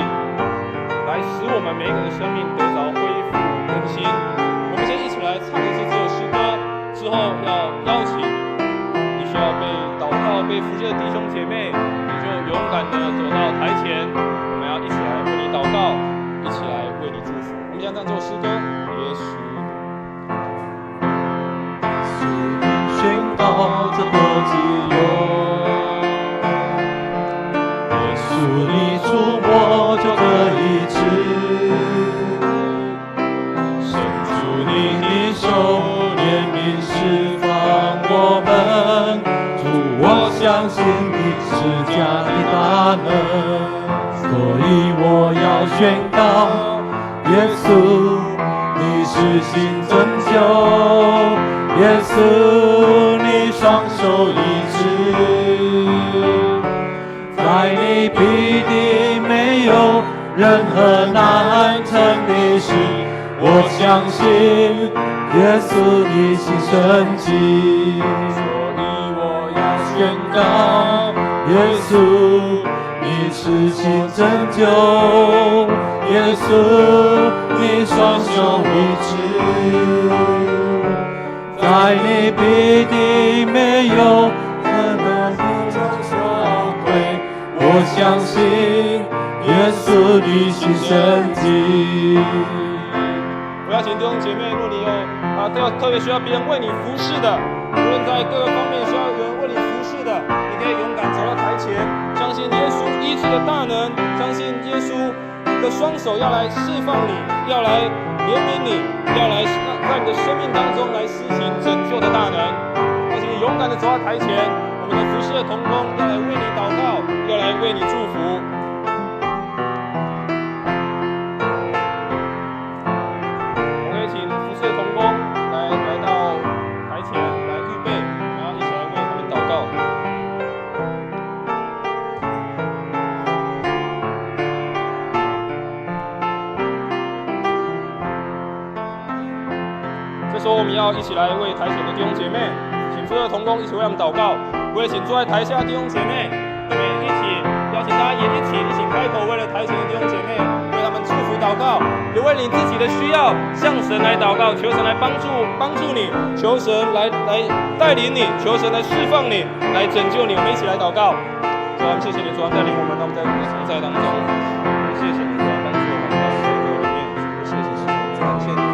来使我们每一个人的生命得着恢复更新。我们先一起来唱一次这首诗歌，之后要邀请你需要被祷告、被扶持的弟兄姐妹，你就勇敢的走到台前，我们要一起来为你祷告，一起来为你祝福。我们将唱这首诗歌，耶稣。宣告这个自由，耶稣你触摸就可以治，伸出你的手，怜悯释放我们。主，我相信你是加的大能，所以我要宣告，耶稣你是新拯救。耶稣，你双手医治，在你必定没有任何难成的事。我相信耶稣你行神迹，所以我要宣告耶稣你施行拯救，耶稣你双手医治，在你必定没有任何地方羞愧。我相信耶稣你行神迹。我要请弟兄姐妹，如果你有特别需要别人为你服侍的，无论在各个方面需要有人为你服侍的，你可以勇敢走到台前，相信耶稣医治的大能，相信耶稣的双手要来释放你，要来怜悯你，要来在你的生命当中来施行拯救的大能。而且你勇敢的走到台前，我们的服侍的同工要来为你祷告，要来为你祝福。说我们要一起来为台前的弟兄姐妹，请所有的同工一起为他们祷告。我也请坐在台下的弟兄姐妹，我们一起邀请大家也一起开口，为了台前的弟兄姐妹，为他们祝福祷告，也为你自己的需要向神来祷告，求神来帮助你，求神来带领你，求神来释放你，来拯救你。我们一起来祷告。主啊，谢谢你，主啊，带领我们，让我们在你的同在当中。谢谢你，主啊，帮助我们在水沟里面。谢谢神，感谢你。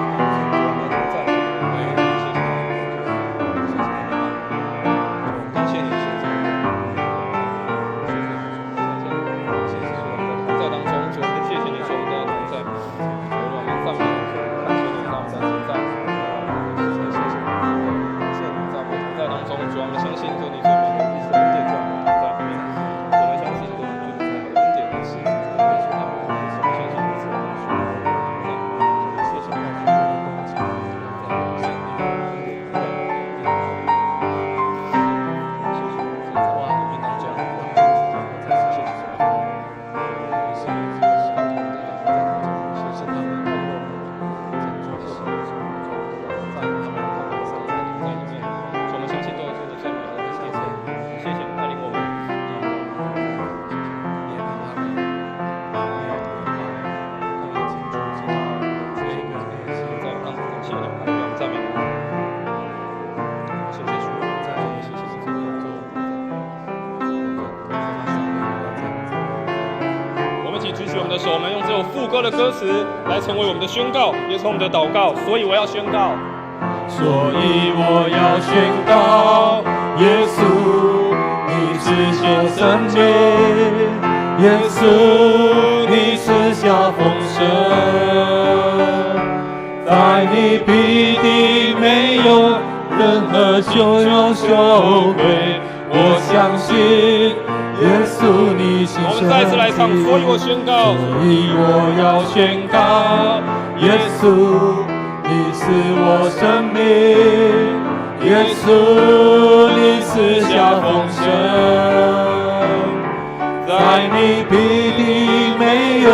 我们用这首副歌的歌词来成为我们的宣告，也成为我们的祷告。所以我要宣告，所以我要宣告，耶稣你是显神迹，耶稣你是下丰盛，在你必定没有任何羞愧。我相信耶稣你行神迹。我们再次来唱，所以我宣告，所以我要宣告，耶稣你是我生命，耶稣你是下丰盛，在你必定没有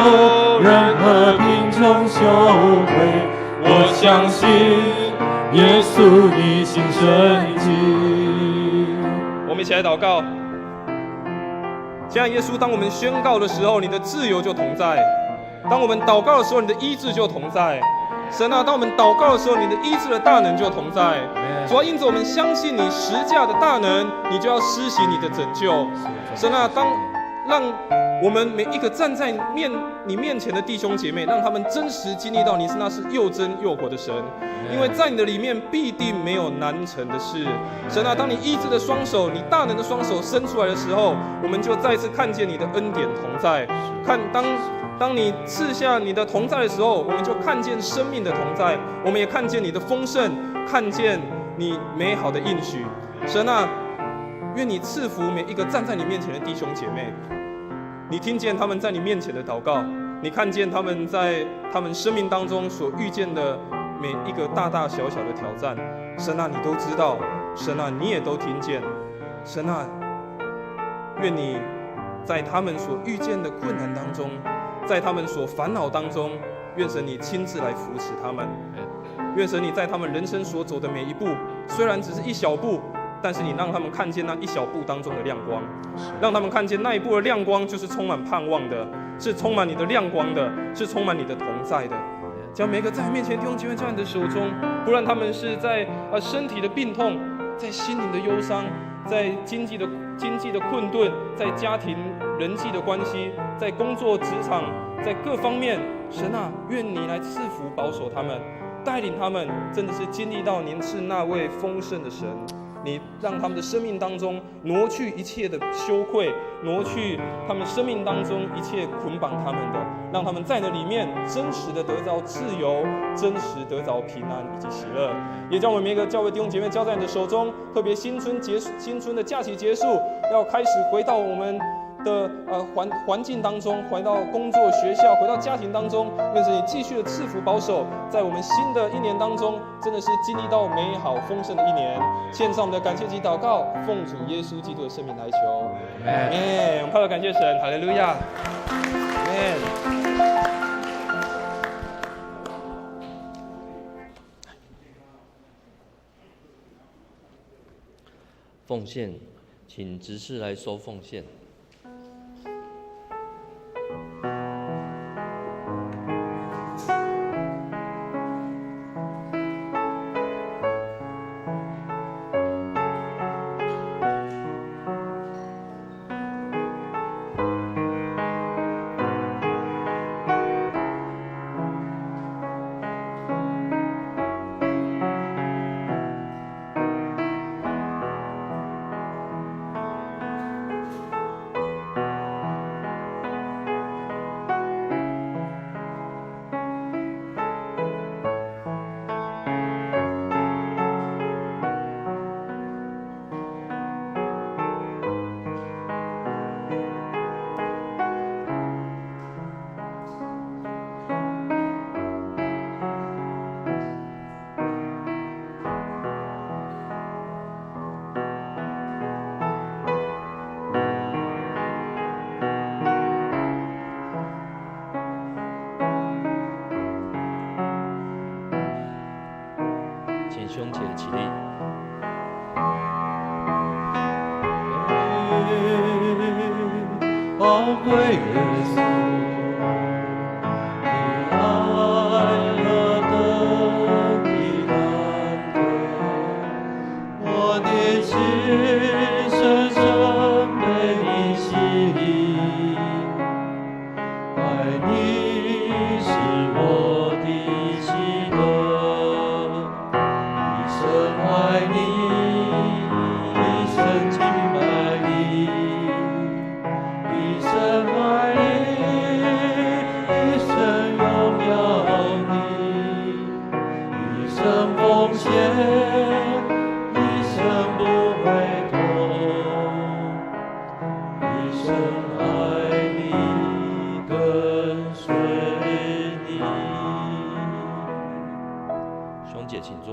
任何贫穷羞愧。我相信耶稣你行神迹。我们一起来祷告。亲爱的耶稣，当我们宣告的时候，你的自由就同在；当我们祷告的时候，你的医治就同在。神啊，当我们祷告的时候，你的医治的大能就同在。主啊，因此我们相信你十架的大能，你就要施行你的拯救。神啊，让我们每一个站在你面前的弟兄姐妹，让他们真实经历到你是那是又真又活的神，因为在你的里面必定没有难成的事。神啊，当你医治的双手，你大能的双手伸出来的时候，我们就再次看见你的恩典同在。当你赐下你的同在的时候，我们就看见生命的同在，我们也看见你的丰盛，看见你美好的应许。神啊，愿你赐福每一个站在你面前的弟兄姐妹，你听见他们在你面前的祷告，你看见他们在他们生命当中所遇见的每一个大大小小的挑战。神啊，你都知道，神啊，你也都听见。神啊，愿你在他们所遇见的困难当中，在他们所烦恼当中，愿神你亲自来扶持他们。愿神你在他们人生所走的每一步，虽然只是一小步，但是你让他们看见那一小步当中的亮光，让他们看见那一步的亮光就是充满盼望的，是充满你的亮光的，是充满你的同在的。将每个在你面前弟兄姐妹在你的手中，不论他们是在身体的病痛，在心灵的忧伤，在经济的困顿，在家庭人际的关系，在工作职场，在各方面，神啊，愿你来赐福保守他们，带领他们，真的是经历到您是那位丰盛的神。你让他们的生命当中挪去一切的羞愧，挪去他们生命当中一切捆绑他们的，让他们在那里面真实的得着自由，真实得着平安以及喜乐。也将我们每一个教会弟兄姐妹交在你的手中，特别新春的假期结束，要开始回到我们的环境当中，回到工作学校，回到家庭当中，愿神你继续的赐福保守，在我们新的一年当中，真的是经历到美好丰盛的一年。献上我们的感谢及祷告，奉主耶稣基督的圣名来求，阿们。我们快乐感谢神，哈利路亚，阿们。奉献，请执事来收奉献。兄姐起立。宝贵耶稣，你爱何等的难得，我的心深深被你吸引，爱你是我的喜乐，一生爱你，一生敬拜你，一生爱你，一生荣耀你，一生奉献，一生不回头，一生爱你，跟随你。兄姐，请坐。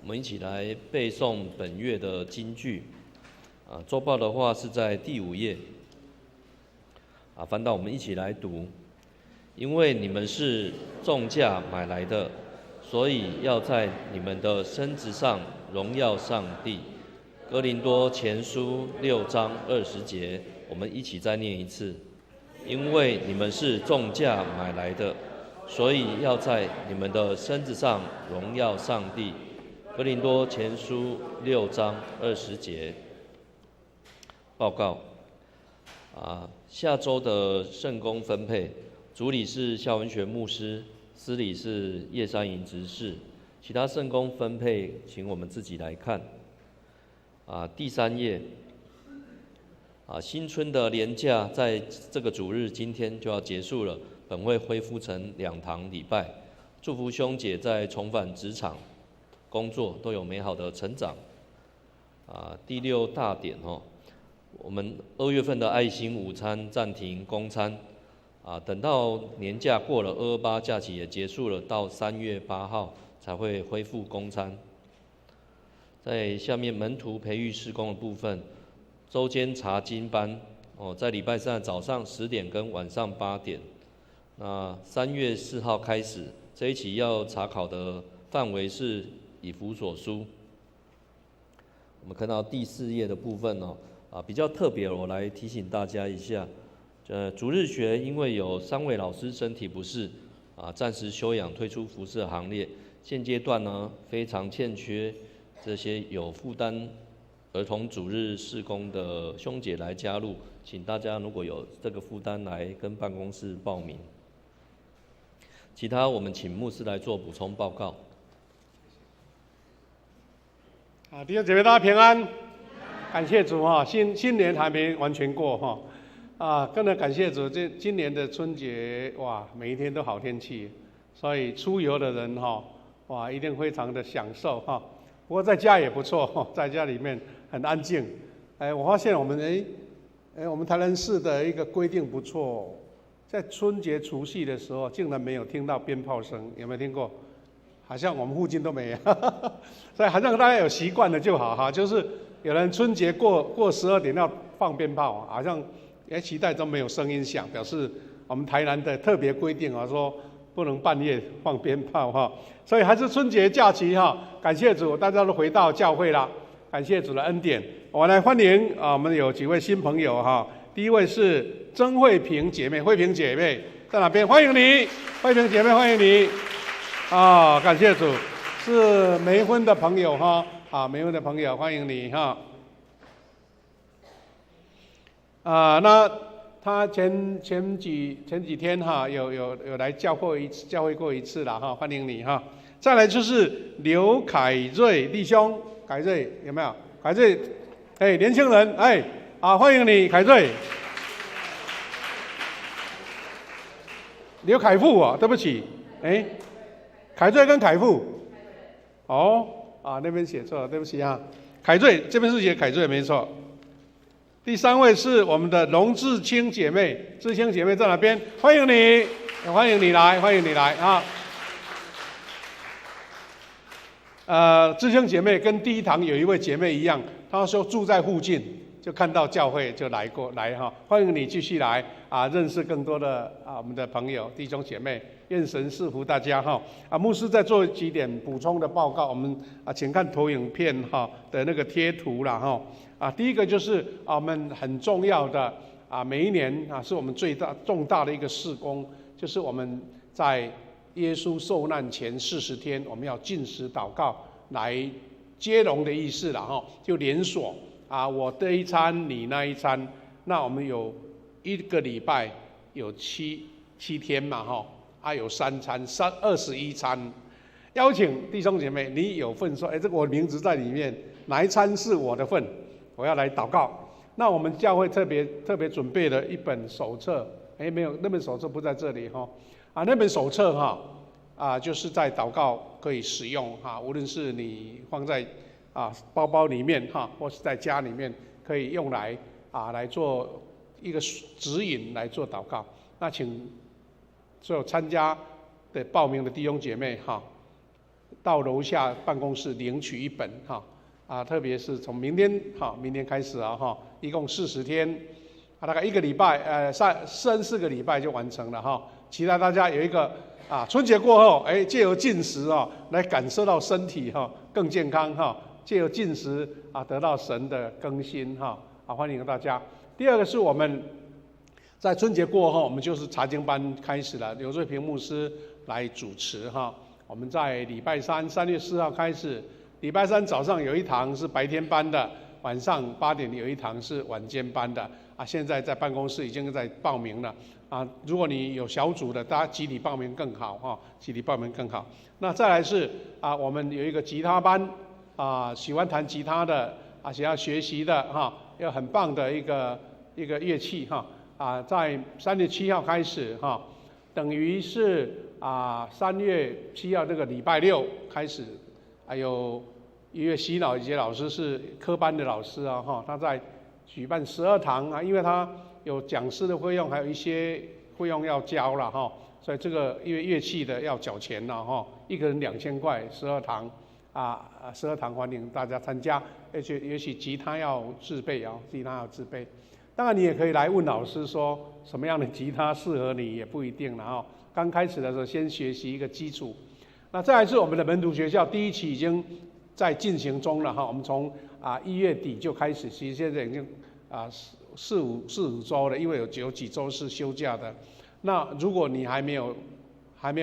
我们一起来背诵本月的金句。周报的话是在第5页。翻到我们一起来读。因为你们是重价买来的，所以要在你们的身子上荣耀上帝。哥林多前书6章20节，我们一起再念一次。因为你们是重价买来的，所以要在你们的身子上荣耀上帝。哥林多前书6章20节。报告。下周的圣工分配，主理是夏文学牧师，司理是叶山营执事，其他圣工分配请我们自己来看。第3页。新春的连假在这个主日今天就要结束了，本会恢复成2堂礼拜，祝福兄姐在重返职场工作都有美好的成长。第6大点我们2月份的爱心午餐暂停供餐，等到年假过了228假期也结束了，到3月8号才会恢复供餐。在下面门徒培育事工的部分，周间查经班在礼拜3早上10点跟晚上8点，那3月4号开始，这一期要查考的范围是以弗所书。我们看到第4页的部分哦，比较特别，我来提醒大家一下。主日学因为有3位老师身体不适，暂时休养，退出服事行列。现阶段呢，非常欠缺这些有负担儿童主日事工的兄姐来加入，请大家如果有这个负担来跟办公室报名。其他我们请牧师来做补充报告。弟兄姐妹大家平安，感谢主哈，新年还没完全过哈，更能感谢主，今年的春节哇，每一天都好天气，所以出游的人哈，哇，一定非常的享受哈。不过在家也不错，在家里面很安静。我发现我们我们台南市的一个规定不错，在春节除夕的时候，竟然没有听到鞭炮声，有没有听过？好像我们附近都没有，所以好像大家有习惯了就好哈。就是有人春节过12点要放鞭炮，好像期待都没有声音响，表示我们台南的特别规定啊，说不能半夜放鞭炮哈。所以还是春节假期哈，感谢主，大家都回到教会了，感谢主的恩典。我来欢迎我们有几位新朋友哈。第一位是曾慧萍姐妹，慧萍姐妹在哪边？欢迎你，慧萍姐妹，欢迎你。感谢主，是没婚的朋友哈，没婚的朋友欢迎你哈。那他前几天哈有来教会过一次了哈，欢迎你哈。再来就是刘凯瑞弟兄，凯瑞有没有？凯瑞，年轻人，欢迎你，凯瑞。刘凯富对不起，凯瑞跟凯富，那边写错了，对不起啊。凯瑞这边是写凯瑞没错。第3位是我们的龙志清姐妹，志清姐妹在哪边？欢迎你，欢迎你来，欢迎你来啊。志清姐妹跟第一堂有一位姐妹一样，她说住在附近，就看到教会就来哈。欢迎你继续来认识更多的我们的朋友弟兄姐妹。愿神赐福大家哈。牧师再做几点补充的报告，我们请看投影片的那个贴图啦哈。第一个就是我们很重要的每一年是我们最重大的一个事工，就是我们在耶稣受难前40天，我们要禁食祷告来接龙的意思啦哈，就连锁我这一餐你那一餐，那我们有1个礼拜有7天嘛哈。有3餐，21餐，邀请弟兄姐妹，你有份说，这个我名字在里面，哪一餐是我的份，我要来祷告。那我们教会特别准备了一本手册，没有，那本手册不在这里哈，那本手册就是在祷告可以使用无论是你放在包包里面或是在家里面，可以用来来做一个指引来做祷告。那请所有参加的报名的弟兄姐妹到楼下办公室领取一本特别是从明天开始一共40天大概1个礼拜3-4个礼拜就完成了期待大家有一个春节过后藉由禁食来感受到身体更健康藉由禁食得到神的更新欢迎大家。第二个是我们在春节过后，我们就是查经班开始了，刘瑞平牧师来主持我们在礼拜3 3月4号开始，礼拜3早上有一堂是白天班的，晚上8点有一堂是晚间班的现在在办公室已经在报名了如果你有小组的，大家集体报名更好集体报名更好。那再来是我们有一个吉他班喜欢弹吉他的想要学习的有很棒的一个乐器在3月7号开始等于是3月7号这个礼拜6开始，还有一位洗脑节老师是科班的老师他在举办12堂因为他有讲师的费用，还有一些费用要交了所以这个因为乐器的要缴钱了一个人2000块，12堂12堂欢迎大家参加，而且尤其吉他要自备吉他要自备。当然你也可以来问老师说什么样的吉他适合你，也不一定了哈。刚开始的时候先学习一个基础。那再来是我们的门徒学校第1期已经在进行中了哈。我们从1月底就开始，其实现在已经四五周了，因为有几周是休假的。那如果你还没有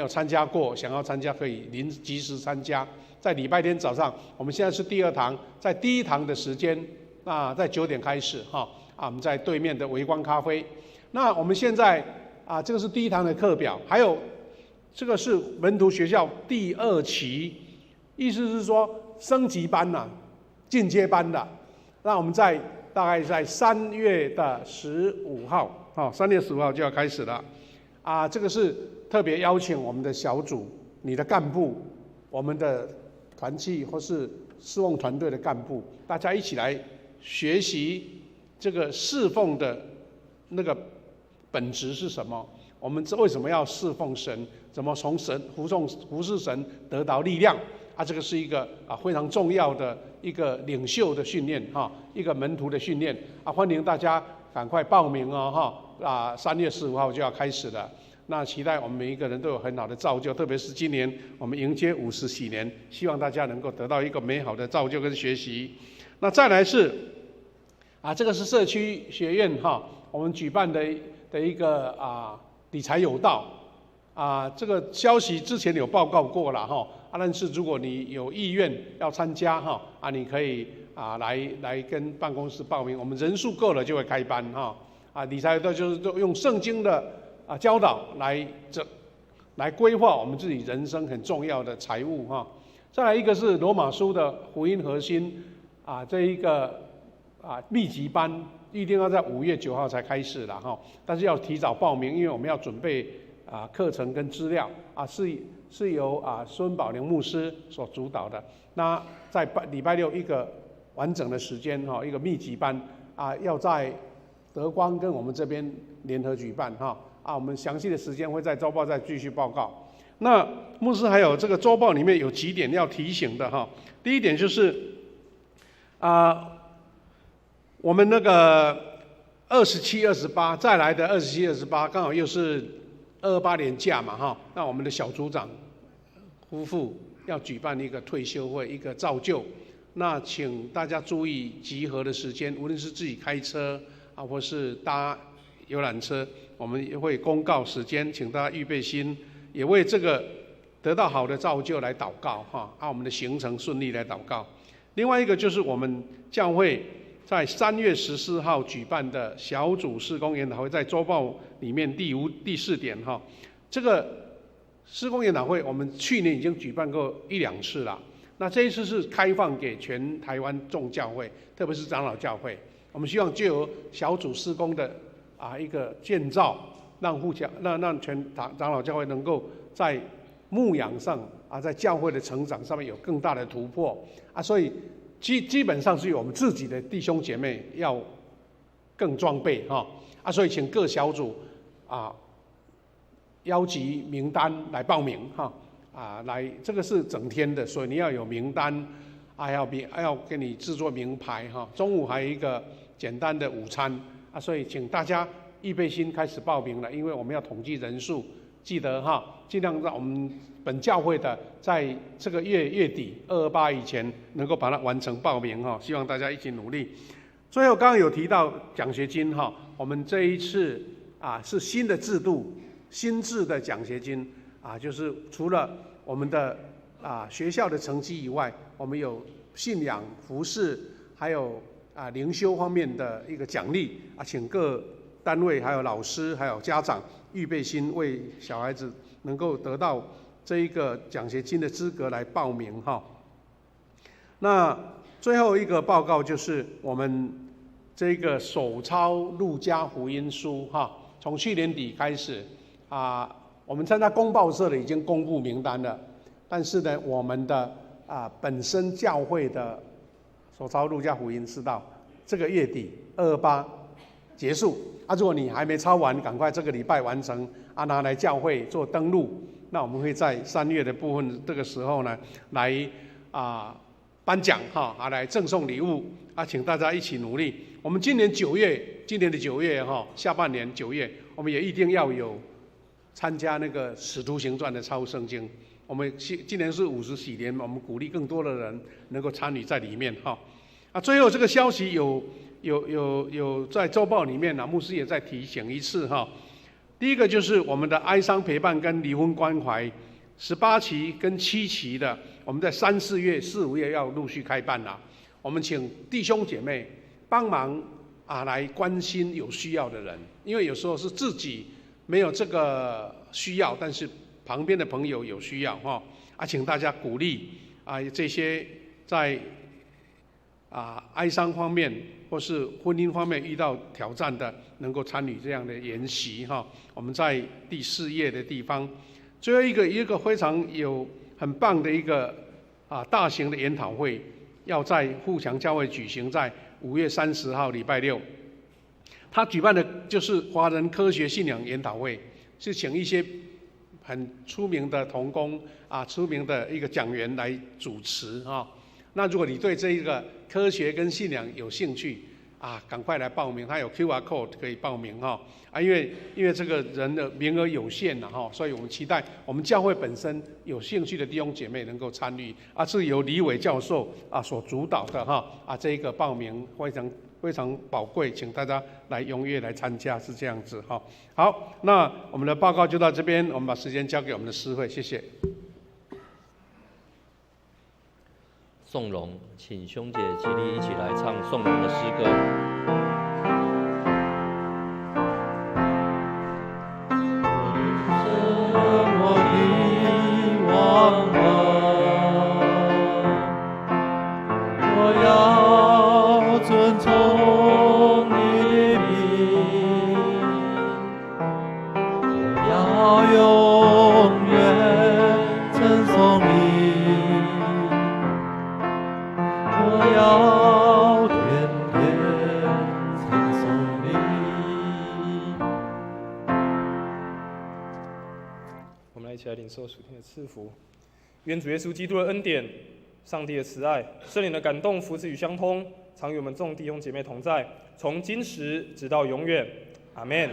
参加过，想要参加可以及时参加。在礼拜天早上，我们现在是第2堂，在第1堂的时间，在9点开始哈。我们在对面的微光咖啡。那我们现在这个是第1堂的课表，还有这个是门徒学校第2期，意思是说升级班呐，进阶班的。那我们大概在3月15号，3月15号就要开始了。这个是特别邀请我们的小组、你的干部、我们的团契或是侍奉团队的干部，大家一起来学习这个侍奉的那个本质是什么？我们为什么要侍奉神？怎么从神服侍神得到力量？这个是一个非常重要的一个领袖的训练一个门徒的训练欢迎大家赶快报名3月15号就要开始了。那期待我们每一个人都有很好的造就，特别是今年我们迎接50喜年，希望大家能够得到一个美好的造就跟学习。那再来是这个是社区学院我们举办的一个理财有道这个消息之前有报告过了但是如果你有意愿要参加你可以来跟办公室报名，我们人数够了就会开班理财有道就是用圣经的教导来规划我们自己人生很重要的财务再来一个是罗马书的福音核心这一个密集班一定要在5月9号才开始了但是要提早报名，因为我们要准备课程跟资料是由孙宝玲牧师所主导的。那在礼拜六一个完整的时间一个密集班要在德光跟我们这边联合举办我们详细的时间会在周报再继续报告。那牧师还有这个周报里面有几点要提醒的第一点就是我们那个27、28再来的27、28刚好又是228年假嘛那我们的小组长夫妇要举办一个退休会，一个造就。那请大家注意集合的时间，无论是自己开车或是搭游览车，我们也会公告时间，请大家预备心，也为这个得到好的造就来祷告我们的行程顺利来祷告。另外一个就是我们教会在3月14号举办的小组事工研讨会，在周报里面第4点这个事工研讨会我们去年已经举办过1-2次了，那这一次是开放给全台湾众教会，特别是长老教会。我们希望藉由小组事工的一个建造，让全长老教会能够在牧养上在教会的成长上面有更大的突破所以基本上是由我们自己的弟兄姐妹要更装备所以请各小组邀集名单来报名来这个是整天的，所以你要有名单要给你制作名牌中午还有一个简单的午餐所以请大家预备心开始报名了，因为我们要统计人数，记得尽量让我们本教会的在这个月底228以前能够把它完成报名希望大家一起努力。最后刚刚有提到奖学金我们这一次是新的制度，新制的奖学金就是除了我们的学校的成绩以外，我们有信仰、服事，还有灵修方面的一个奖励请各单位还有老师还有家长预备心，为小孩子能够得到这一个奖学金的资格来报名那最后一个报告就是我们这个手抄路加福音书从去年底开始我们参加公报社的已经公布名单了，但是呢我们的本身教会的手抄路加福音是到这个月底228结束如果你还没抄完，赶快这个礼拜完成拿来教会做登录。那我们会在3月的部分这个时候呢来颁奖来赠送礼物请大家一起努力。我们今年的9月哈，下半年9月，我们也一定要有参加那个《使徒行传》的抄圣经。我们今年是50喜年，我们鼓励更多的人能够参与在里面哈。最后这个消息有在周报里面牧师也再提醒一次哈。第一个就是我们的哀伤陪伴跟离婚关怀18期跟7期的，我们在3、4月、4、5月要陆续开办了。我们请弟兄姐妹帮忙来关心有需要的人，因为有时候是自己没有这个需要，但是旁边的朋友有需要哈。请大家鼓励这些在哀伤方面或是婚姻方面遇到挑战的，能够参与这样的研习哈。我们在第4页的地方，最后一个非常很棒的一个大型的研讨会，要在富强教会举行，在5月30号礼拜六。他举办的就是华人科学信仰研讨会，是请一些很出名的同工出名的一个讲员来主持哈。那如果你对这一个科学跟信仰有兴趣赶快来报名，它有 QR code 可以报名哈。因为这个人的名额有限哈，所以我们期待我们教会本身有兴趣的弟兄姐妹能够参与是由李伟教授所主导的哈这一个报名非常宝贵，请大家来踊跃来参加，是这样子哈。好，那我们的报告就到这边，我们把时间交给我们的诗会，谢谢。颂荣，请兄姐起立，一起来唱颂荣的诗歌。领受属天的赐福，愿主耶稣基督的恩典、上帝的慈爱、圣灵的感动、扶持与相通，常与我们众弟兄姐妹同在，从今时直到永远。阿们。